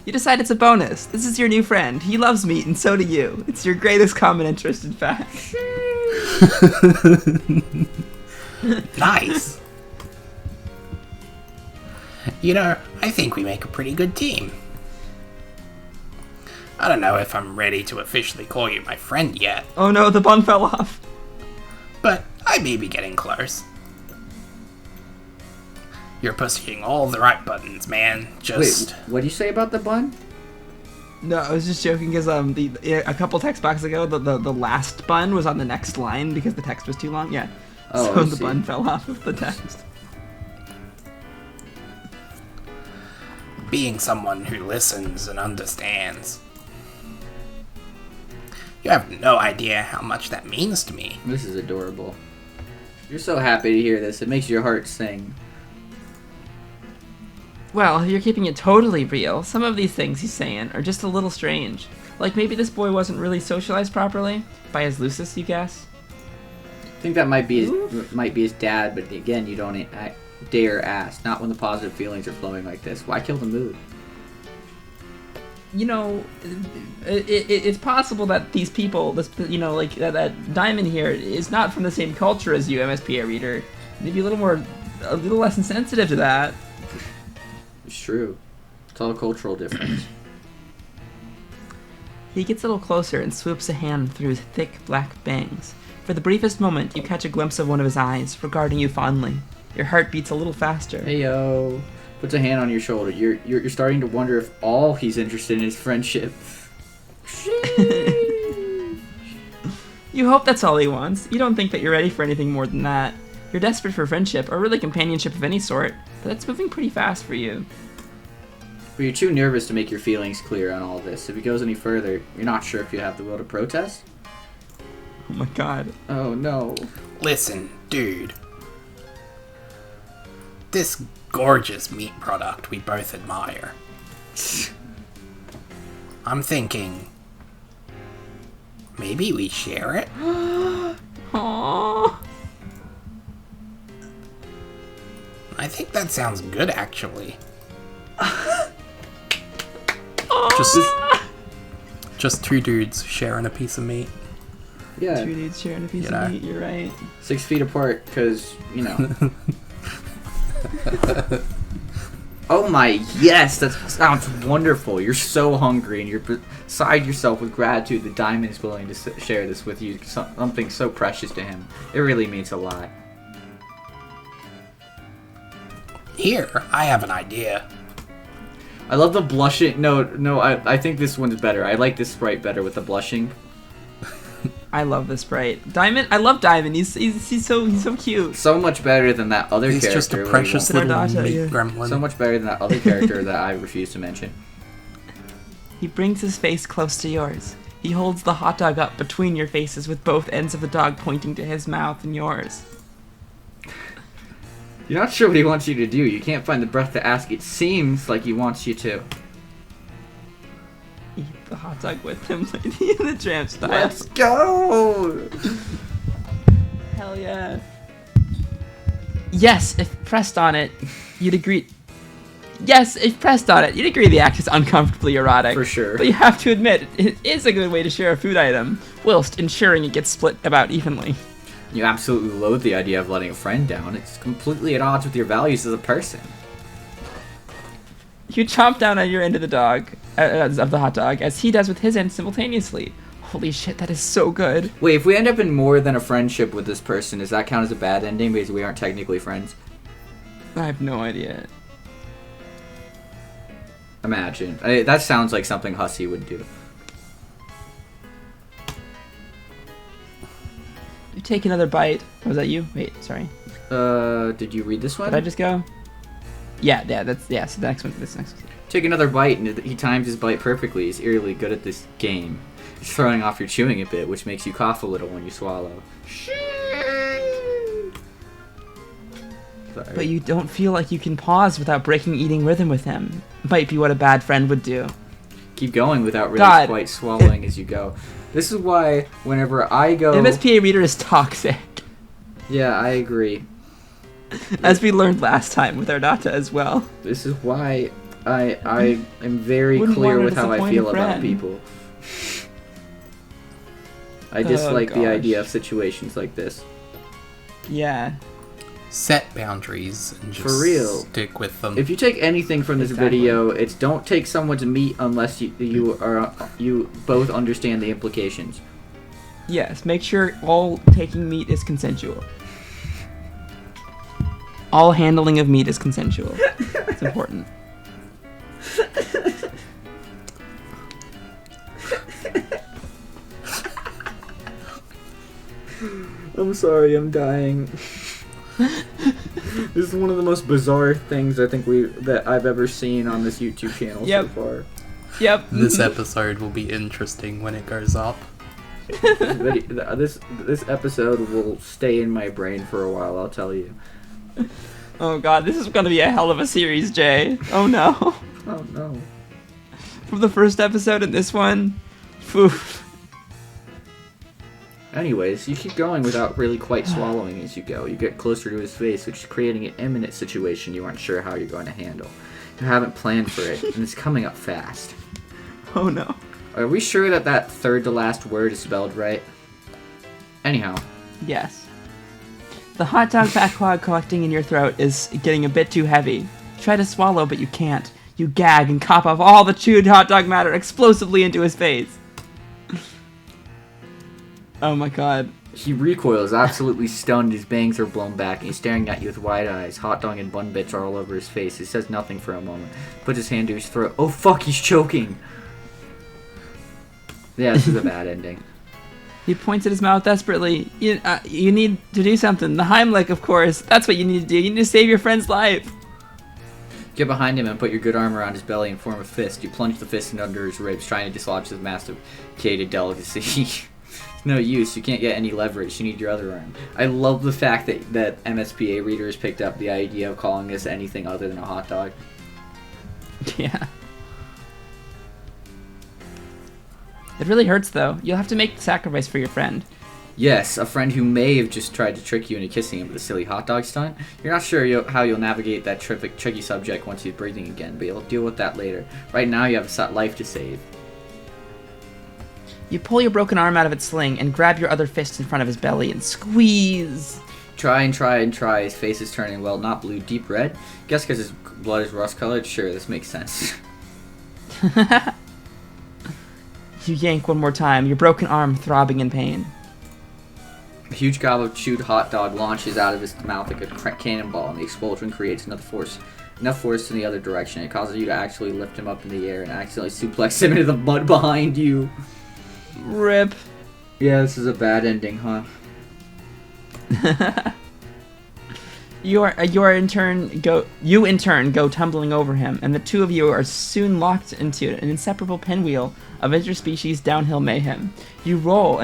You decide it's a bonus. This is your new friend. He loves meat, and so do you. It's your greatest common interest, in fact. Nice. You know, I think we make a pretty good team. I don't know if I'm ready to officially call you my friend yet, Oh no, the bun fell off. but I may be getting close. You're pushing all the right buttons, man. Just... Wait, what do you say about the bun? No, I was just joking because a couple text boxes ago, the last bun was on the next line because the text was too long. Yeah. Oh, So I the see. bun fell off of the text. being someone who listens and understands. You have no idea how much that means to me. This is adorable. You're so happy to hear this. It makes your heart sing. Well, you're keeping it totally real. Some of these things he's saying are just a little strange. Like maybe this boy wasn't really socialized properly by his Lucis, you guess? I think that might be his dad, but again, you don't dare ask. Not when the positive feelings are flowing like this. Why kill the mood? You know, it's possible that these people, like that Diamond here is not from the same culture as you, MSPA reader. Maybe a little less insensitive to that. It's true. It's all cultural difference. He gets a little closer and swoops a hand through his thick black bangs. For the briefest moment, you catch a glimpse of one of his eyes, regarding you fondly. Your heart beats a little faster. Hey yo, puts a hand on your shoulder. You're starting to wonder if all he's interested in is friendship. You hope that's all he wants. You don't think that you're ready for anything more than that. You're desperate for friendship, or really companionship of any sort, but that's moving pretty fast for you. But you're too nervous to make your feelings clear on all this. If it goes any further, you're not sure if you have the will to protest? Oh my god. Oh no. Listen, dude. This gorgeous meat product we both admire. I'm thinking, maybe we share it? Aww. I think that sounds good, actually. Just two dudes sharing a piece of meat. Yeah. Two dudes sharing a piece of meat, you're right. 6 feet apart, because, you know. Oh my, yes, that sounds wonderful. You're so hungry, and you're beside yourself with gratitude that Diemen is willing to share this with you. Something so precious to him. It really means a lot. Here, I have an idea. I love the blushing. No, I think this one's better. I like this sprite better with the blushing. I love this sprite. Diemen, I love Diemen. He's so cute. So much better than that other He's character. just a precious little Data, meat yeah. gremlin. So much better than that other character that I refuse to mention. He brings his face close to yours. He holds the hot dog up between your faces with both ends of the dog pointing to his mouth and yours. You're not sure what he wants you to do. You can't find the breath to ask. It seems like he wants you to. Eat the hot dog with him, Lady in the Tramp style. Let's go! Hell yeah. Yes, if pressed on it, you'd agree. Yes, if pressed on it, you'd agree the act is uncomfortably erotic. For sure. But you have to admit, it is a good way to share a food item, whilst ensuring it gets split about evenly. You absolutely loathe the idea of letting a friend down. It's completely at odds with your values as a person. You chomp down on your end of the dog, of the hot dog, as he does with his end simultaneously. Holy shit, that is so good. Wait, if we end up in more than a friendship with this person, does that count as a bad ending because we aren't technically friends? I have no idea. Imagine. That sounds like something Hussey would do. You take another bite. Oh, was that you? Wait, sorry. Did you read this one? Did I just go? Yeah, so the next one, this next one. Take another bite, and he times his bite perfectly. He's eerily good at this game. He's throwing off your chewing a bit, which makes you cough a little when you swallow. Sorry. But you don't feel like you can pause without breaking eating rhythm with him. Might be what a bad friend would do. Keep going without really quite swallowing as you go. This is why whenever I go... MSPA reader is toxic. Yeah, I agree. As we learned last time with our data as well. This is why I am very Wouldn't clear want to with how I disappoint feel a about friend. people. I dislike the gosh. idea of situations like this. Yeah. Set boundaries and just For real. stick with them. If you take anything from this Exactly. video, it's don't take someone's meat unless you both understand the implications. Yes, make sure all taking meat is consensual. All handling of meat is consensual. It's important. I'm sorry, I'm dying. This is one of the most bizarre things I think that I've ever seen on this YouTube channel Yep. so far. Yep. This episode will be interesting when it goes up. This episode will stay in my brain for a while, I'll tell you. Oh god, this is gonna be a hell of a series, Jay. Oh no. Oh no. From the first episode and this one, oof. Anyways, you keep going without really quite swallowing as you go. You get closer to his face, which is creating an imminent situation you aren't sure how you're going to handle. You haven't planned for it, and it's coming up fast. Oh no. Are we sure that third to last word is spelled right? Anyhow. Yes. The hot dog backlog collecting in your throat is getting a bit too heavy. You try to swallow, but you can't. You gag and cop off all the chewed hot dog matter explosively into his face. Oh my god. He recoils, absolutely stunned. His bangs are blown back, and he's staring at you with wide eyes. Hot dog and bun bits are all over his face. He says nothing for a moment. Puts his hand to his throat. Oh fuck, he's choking! Yeah, this is a bad ending. He points at his mouth desperately. You need to do something. The Heimlich, of course. That's what you need to do. You need to save your friend's life. Get behind him and put your good arm around his belly and form a fist. You plunge the fist in under his ribs, trying to dislodge his masticated delicacy. It's no use. You can't get any leverage. You need your other arm. I love the fact that MSPA readers picked up the idea of calling this anything other than a hot dog. Yeah. It really hurts, though. You'll have to make the sacrifice for your friend. Yes, a friend who may have just tried to trick you into kissing him with a silly hot dog stunt. You're not sure how you'll navigate that tricky subject once he's breathing again, but you'll deal with that later. Right now, you have a life to save. You pull your broken arm out of its sling and grab your other fist in front of his belly and squeeze. Try and try and try. His face is turning, well, not blue, deep red. Guess because his blood is rust-colored? Sure, this makes sense. You yank one more time, your broken arm throbbing in pain. A huge gob of chewed hot dog launches out of his mouth like a cannonball, and the explosion creates enough force in the other direction. It causes you to actually lift him up in the air and accidentally suplex him into the mud behind you. Rip. Yeah, this is a bad ending, huh? You in turn go tumbling over him, and the two of you are soon locked into an inseparable pinwheel of interspecies downhill mayhem. You roll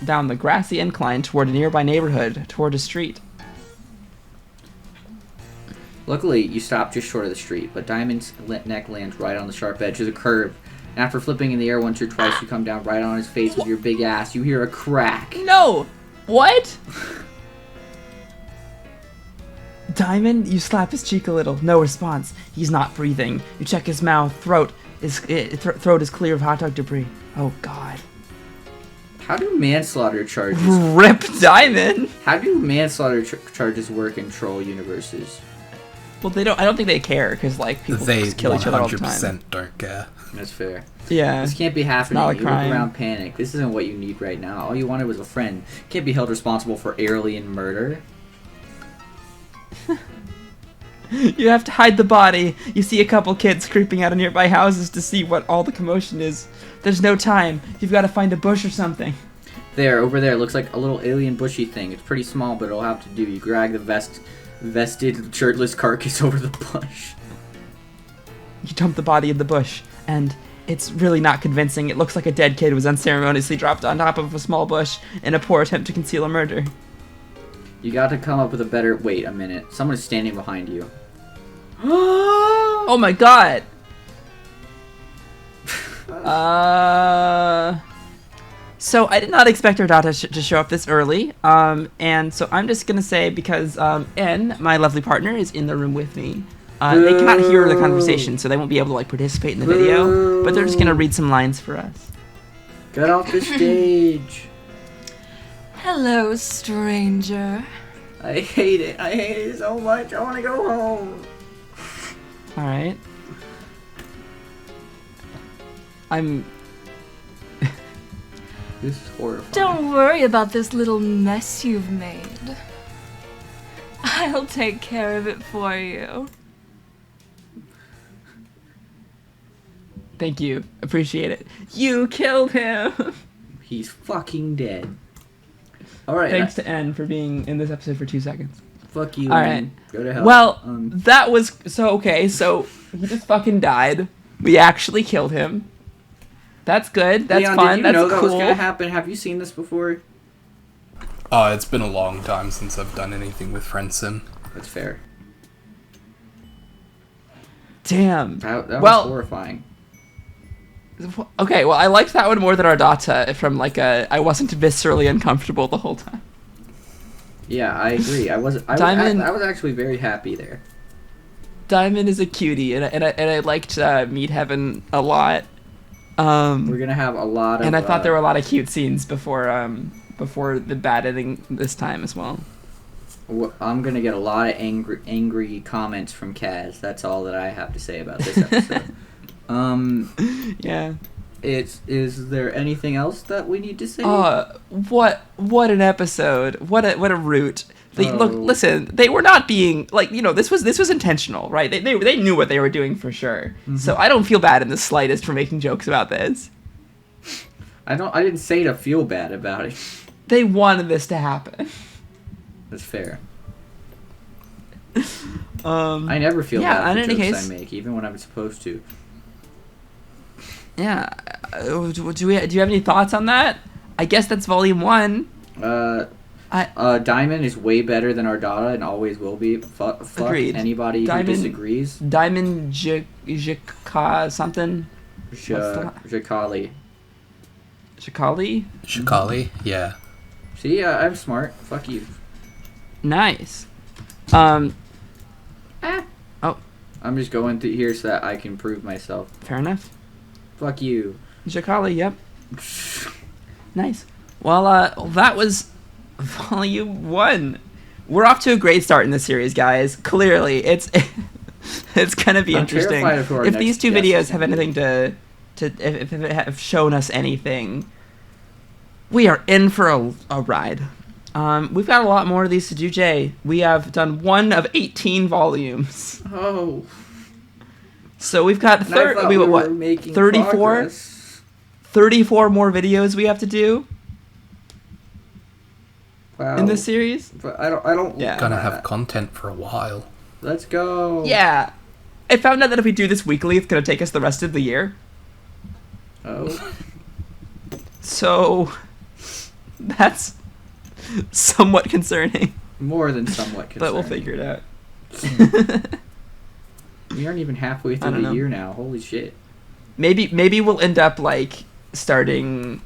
down the grassy incline toward a nearby neighborhood, toward a street. Luckily, you stop just short of the street, but Diemen's neck lands right on the sharp edge of the curve. And after flipping in the air once or twice, you come down right on his face with your big ass. You hear a crack. No! What? Diemen, you slap his cheek a little. No response. He's not breathing. You check his mouth. Throat is clear of hot dog debris. Oh, God. How do manslaughter charges... Rip Diemen! How do manslaughter charges work in troll universes? Well, I don't think they care, because, like, people just kill each other all the time. They 100% don't care. That's fair. Yeah. This can't be happening. Not a You look crime. around panic. This isn't what you need right now. All you wanted was a friend. Can't be held responsible for alien murder. You have to hide the body. You see a couple kids creeping out of nearby houses to see what all the commotion is. There's no time. You've got to find a bush or something. There, over there, looks like a little alien bushy thing. It's pretty small, but it'll have to do. You drag the vested, shirtless carcass over the bush. You dump the body in the bush, and it's really not convincing. It looks like a dead kid was unceremoniously dropped on top of a small bush in a poor attempt to conceal a murder. You got to come up with a better... Wait a minute. Someone is standing behind you. Oh my god! So I did not expect our data to show up this early, and so I'm just gonna say, because N, my lovely partner, is in the room with me, they cannot hear the conversation, so they won't be able to like participate in the video, but they're just gonna read some lines for us. Get off the stage. Hello, stranger. I hate it. I hate it so much. I want to go home. Alright. This is horrifying. Don't worry about this little mess you've made. I'll take care of it for you. Thank you. Appreciate it. You killed him! He's fucking dead. Alright. Thanks to N for being in this episode for 2 seconds. Fuck you. Alright. Man. Go to hell. Well, that was... So, okay, so he just fucking died. We actually killed him. That's good. That's Leon, fun. Did you That's know cool. that was gonna happen? Have you seen this before? It's been a long time since I've done anything with Friendsim. That's fair. Damn. That was Well- horrifying. Okay, well, I liked that one more than our data from, like, I wasn't viscerally uncomfortable the whole time. Yeah, I agree. I was actually very happy there. Diemen is a cutie, and I liked Meat Heaven a lot. We're gonna have a lot of... And I thought there were a lot of cute scenes before the bad ending this time as well. I'm gonna get a lot of angry comments from Kaz. That's all that I have to say about this episode. Yeah. Is there anything else that we need to say? What an episode. What a root. Look, Oh. listen, they were not being, like, you know, this was intentional, right? They knew what they were doing for sure. Mm-hmm. So I don't feel bad in the slightest for making jokes about this. I didn't say to feel bad about it. They wanted this to happen. That's fair. I I never feel bad in for any jokes case, I make, even when I'm supposed to. Yeah. Do you have any thoughts on that? I guess that's volume 1. Diemen is way better than Ardata and always will be. Fuck Agreed. anybody who Diemen- disagrees. Diemen Xicali something. Xicali. Xicali? Xicali, yeah. See, I'm smart. Fuck you. Nice. Oh, I'm just going through here so that I can prove myself. fair enough. Fuck you. Xicali, yep. Nice. Well, that was volume 1. We're off to a great start in this series, guys. Clearly, it's gonna be I'm interesting. terrified of who our If next these two guest videos is have gonna be. anything if it have shown us anything, we are in for a ride. We've got a lot more of these to do, Jay. We have done 1 of 18 volumes. Oh. So we've got And I thought we were what? making 34? progress. 34 more videos we have to do Wow. in this series. But I don't. Yeah. Gonna have content for a while. Let's go. Yeah. I found out that if we do this weekly, it's going to take us the rest of the year. Oh. So that's somewhat concerning, More than somewhat concerning. but we'll figure it out. We aren't even halfway I through don't the know. year now. Holy shit. Maybe we'll end up like starting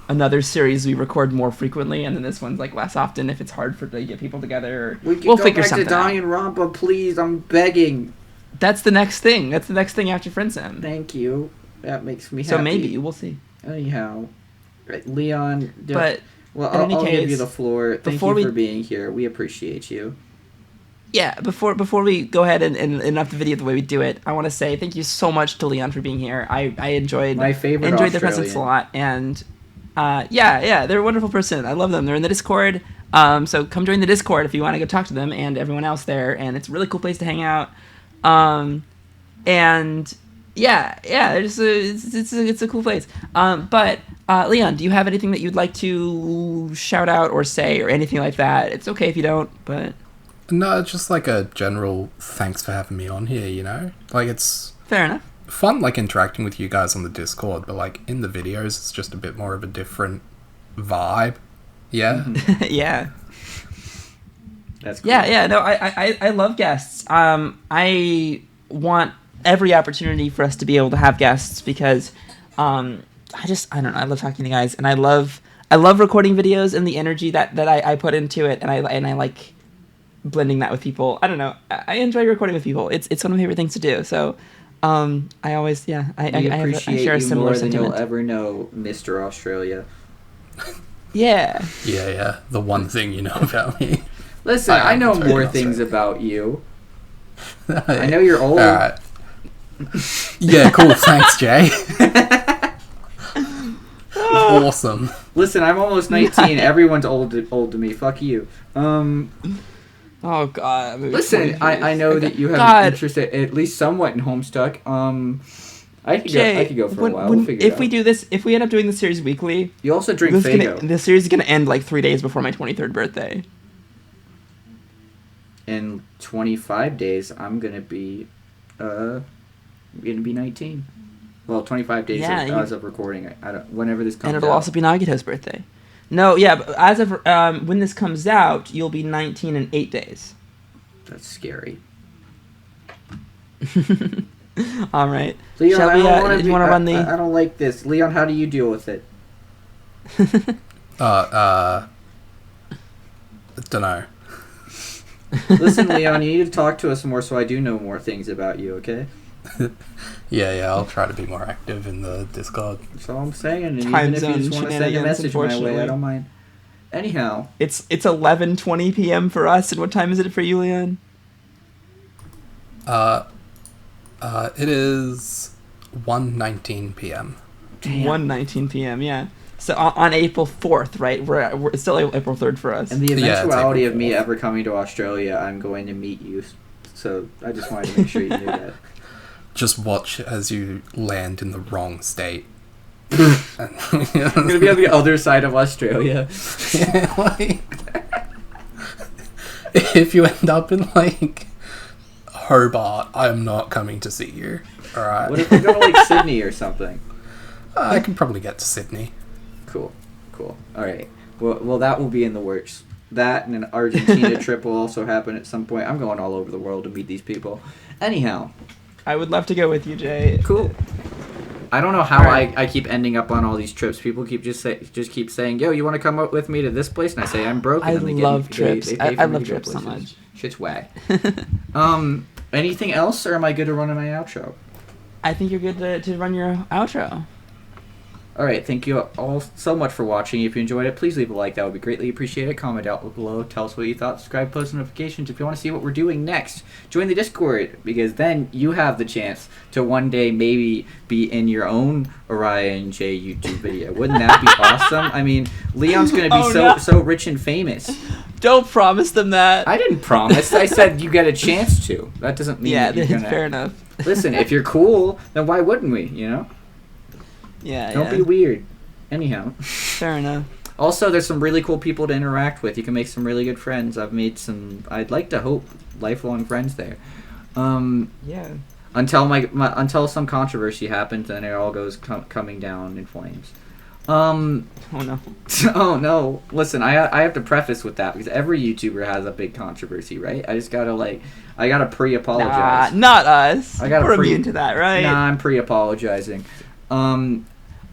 another series we record more frequently, and then this one's like less often if it's hard to get people together. We can We'll go figure back to something out. Dying Rampa, please. I'm begging. That's the next thing. That's the next thing after Friendsim. Thank you. That makes me So happy. maybe we'll see. Anyhow. Right, Leon. But well, in any I'll give you case, the floor. Thank before you we- for being here. We appreciate you. yeah, before we go ahead and up the video the way we do it, I want to say thank you so much to Leon for being here. I enjoyed My favorite enjoyed their presence a Australian. lot, and yeah, they're a wonderful person. I love them. They're in the Discord, so come join the Discord if you want to go talk to them and everyone else there. And it's a really cool place to hang out. And yeah, it's a cool place. But Leon, do you have anything that you'd like to shout out or say or anything like that? It's okay if you don't, but No, just like a general thanks for having me on here, you know? Like, it's fair enough. fun, like, interacting with you guys on the Discord, but, like, in the videos, it's just a bit more of a different vibe. Yeah? Yeah. That's cool. Yeah, no, I love guests. I want every opportunity for us to be able to have guests because I don't know, I love talking to guys, and I love recording videos and the energy that I put into it, and I like blending that with people. I don't know, I enjoy recording with people. It's one of my favorite things to do. So I always We I appreciate share a you similar more than sentiment. you'll ever know, Mr. Australia. Yeah. Yeah, the one thing you know about me. Listen, I I know am very more Australian. things about you. I know you're old. Alright. Yeah, cool, thanks, Jay. Awesome. Listen, I'm almost 19. Everyone's old to me. Fuck you. Oh God. Listen, I know that you have God. an interest at least somewhat in Homestuck. I could go for a while. We'll figure it if we out. do this, if we end up doing the series weekly, You also drink this, Faygo. this series is gonna end like 3 days before my 23rd birthday. In 25 days, I'm gonna be 19. Well, 25 days Yeah, you- as of recording. I don't. Whenever this comes And it'll out. also be Nagito's birthday. No, yeah, but as of when this comes out, you'll be 19 in 8 days. That's scary. All right. Leon, Shall I we, don't wanna do you want to run the? I don't like this. Leon, how do you deal with it? Dunno. Listen, Leon, you need to talk to us more so I do know more things about you, okay? Yeah, I'll try to be more active in the Discord. That's all I'm saying. And Time even if you zone just want to send a shenanigans, message my way, I unfortunately. don't mind. Anyhow, It's 11:20 p.m. for us, and what time is it for you, Leon? It is 1:19 p.m. 1:19 p.m. Yeah. So on April 4th, right? We're it's still April 3rd for us. in the Yeah, it's eventuality April of me 4th. ever coming to Australia, I'm going to meet you. So I just wanted to make sure you knew that. Just watch as you land in the wrong state. I'm gonna be on the other side of Australia. Yeah, like, if you end up in like Hobart, I'm not coming to see you. All right. What if we go to like Sydney or something? I can probably get to Sydney. Cool. All right. Well, that will be in the works. That and an Argentina trip will also happen at some point. I'm going all over the world to meet these people. Anyhow. I would love to go with you, Jay. Cool. I don't know how I keep ending up on all these trips. People keep keep saying, "Yo, you want to come up with me to this place?" And I say, "I'm broke." I And then love trips. They pay for I me love to go trips so places. much. Shit's whack. Anything else, or am I good to run in my outro? I think you're good to run your outro. All right, thank you all so much for watching. If you enjoyed it, please leave a like. That would be greatly appreciated. Comment down below. Tell us what you thought. Subscribe, post notifications if you want to see what we're doing next. Join the Discord, because then you have the chance to one day maybe be in your own Ariah and Jay YouTube video. Wouldn't that be awesome? I mean, Leon's going to be so rich and famous. Don't promise them that. I didn't promise. I said you get a chance to. That doesn't mean that you're gonna... fair enough. Listen, if you're cool, then why wouldn't we, you know? Don't be weird. Anyhow. Fair enough. Also, there's some really cool people to interact with. You can make some really good friends. I've made some, I'd like to hope, lifelong friends there. Yeah. Until some controversy happens, then it all goes coming down in flames. Oh no. Oh no. Listen, I have to preface with that because every YouTuber has a big controversy, right? I just gotta I gotta pre-apologize. Nah, not us. We're immune to that, right? Nah, I'm pre-apologizing.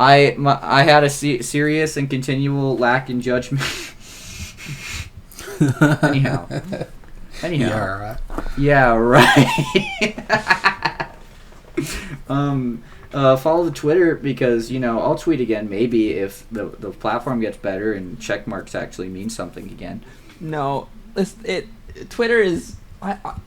I had a serious and continual lack in judgment. Anyhow. Yeah, right. Follow the Twitter because, I'll tweet again maybe if the platform gets better and check marks actually mean something again. No, Twitter is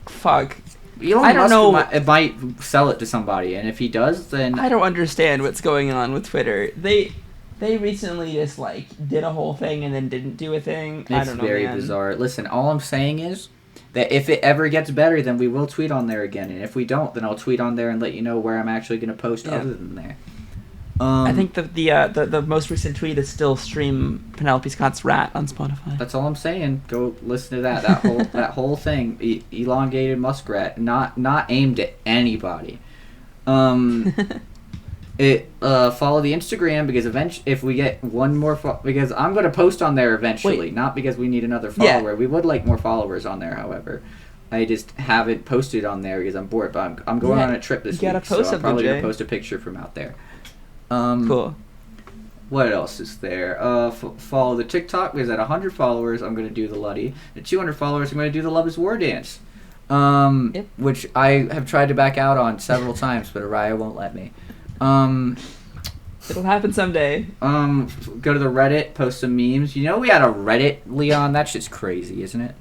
fuck. Elon Musk might sell it to somebody, and if he does, then I don't understand what's going on with Twitter. They recently just did a whole thing and then didn't do a thing. I don't know, very man. bizarre. Listen, all I'm saying is that if it ever gets better, then we will tweet on there again, and if we don't, then I'll tweet on there and let you know where I'm actually going to post other than there. I think the most recent tweet is still stream Penelope Scott's Rat on Spotify. That's all I'm saying. Go listen to that whole thing. Elongated muskrat, not aimed at anybody. Follow the Instagram because if we get one more because I'm going to post on there eventually, not because we need another follower. Yeah. We would like more followers on there, however. I just haven't posted on there because I'm bored, but I'm going on a trip this week, so I'm probably going to post a picture from out there. Cool. What else is there? Follow the TikTok because at 100 followers, I'm going to do the Luddy. At 200 followers, I'm going to do the Love is War dance. Which I have tried to back out on several times, but Ariah won't let me. It'll happen someday. Go to the Reddit, post some memes. We had a Reddit, Leon? That shit's crazy, isn't it?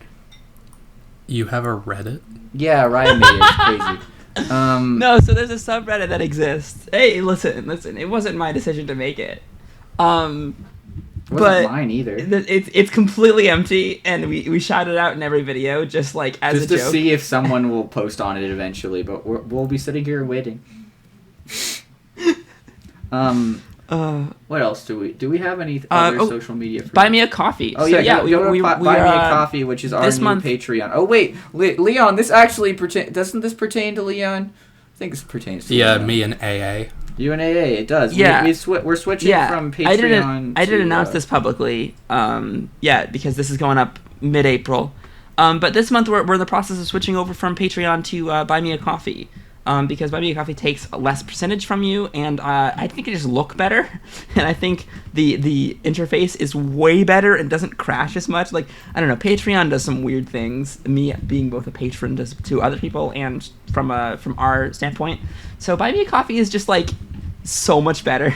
You have a Reddit? Yeah, Ariah made it. It's crazy. No, so there's a subreddit that exists. Hey, listen, it wasn't my decision to make it. It wasn't mine either. It's completely empty, and we shout it out in every video, just as a joke. Just to see if someone will post on it eventually, but we'll be sitting here waiting. What else do we have any other social media? Buy me a coffee. Oh yeah, go to Buy Me a Coffee, which is our new Patreon. Oh wait, Leon, this actually doesn't this pertain to Leon? I think this pertains to Leon. Me and AA. You and AA, it does. Yeah, we're switching from Patreon. I didn't announce this publicly. Because this is going up mid-April. But this month we're in the process of switching over from Patreon to Buy Me a Coffee. Because Buy Me a Coffee takes a less percentage from you, and I think it just look better, and I think the interface is way better and doesn't crash as much. I don't know, Patreon does some weird things, me being both a patron to other people and from our standpoint. So Buy Me a Coffee is just so much better.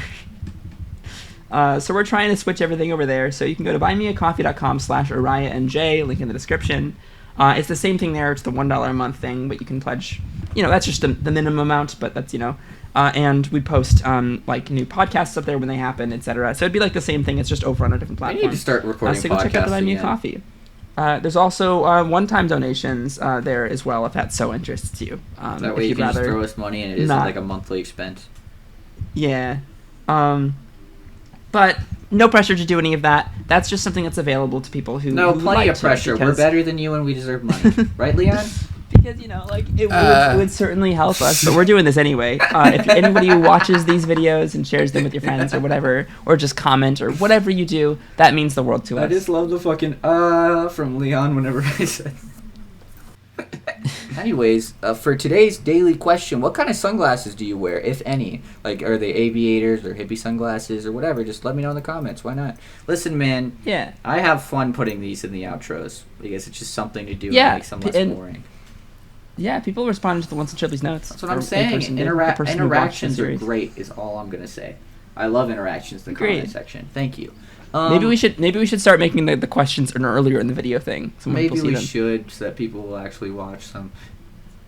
So we're trying to switch everything over there, so you can go to buymeacoffee.com/AriahNJ, link in the description. It's the same thing there. It's the $1 a month thing, but you can pledge. That's just the minimum amount, but that's and we post new podcasts up there when they happen, etc. So it'd be the same thing. It's just over on a different platform. I need to start recording so go check out the Buy Me a Coffee. There's also one-time donations there as well, if that so interests you. That way you can just throw us money and it isn't a monthly expense. Yeah. But no pressure to do any of that. That's just something that's available to people who No, who plenty like of pressure. To, We're because- better than you and we deserve money. Right, Leon? Because, you know, like, it would certainly help us, but we're doing this anyway. If anybody who watches these videos and shares them with your friends or whatever, or just comment or whatever you do, that means the world to us. I just love the fucking from Leon whenever I say. Anyways, for today's daily question, what kind of sunglasses do you wear, if any? Like, are they aviators or hippie sunglasses or whatever? Just let me know in the comments. Why not? Listen, man. Yeah. I have fun putting these in the outros because it's just something to do Yeah, and makes them less and- boring. Yeah, people responded to the ones in Trippy's notes. That's what I'm Or saying. the person who watched the Interactions are series. great is all I'm going to say. I love interactions in the comment Agreed. section. Thank you. Maybe we should start making the questions earlier in the video thing. So when Maybe people see we them. should, so that people will actually watch some.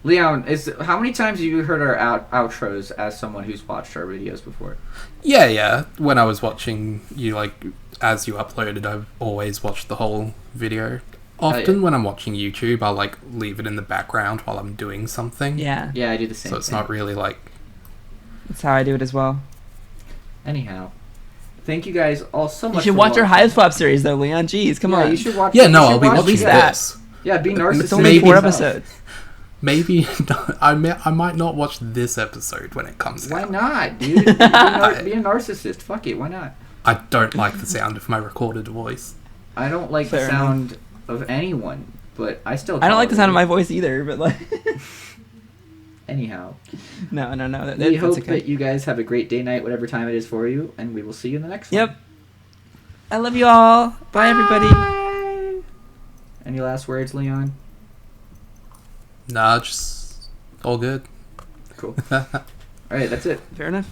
Leon, how many times have you heard our outros as someone who's watched our videos before? Yeah. When I was watching you, like, as you uploaded, I've always watched the whole video. Often yeah. when I'm watching YouTube, I'll, like, leave it in the background while I'm doing something. Yeah, Yeah, I do the same So it's thing. not really, like... that's how I do it as well. Anyhow, thank you guys all so much. You should for watch our watching. Hiveswap series, though, Leon. Jeez, come Yeah, on. you should watch. Yeah, you no, should I'll be watch watching that. this. Yeah, be narcissistic. It's only Maybe 4 not. episodes. Maybe I might not watch this episode when it comes Why out. not, dude? Be a narcissist. Fuck it. Why not? I don't like the sound of my recorded voice. I don't like Fair the sound of anyone, but I still. I don't like the sound of my tolerate voice either, but like... it. Anyhow, No. we That's hope okay. that you guys have a great day, night, whatever time it is for you, and we will see you in the next one. Yep. I love you all. Bye, everybody. Bye. Any last words, Leon? Nah, just all good. Cool. All right, that's it. Fair enough.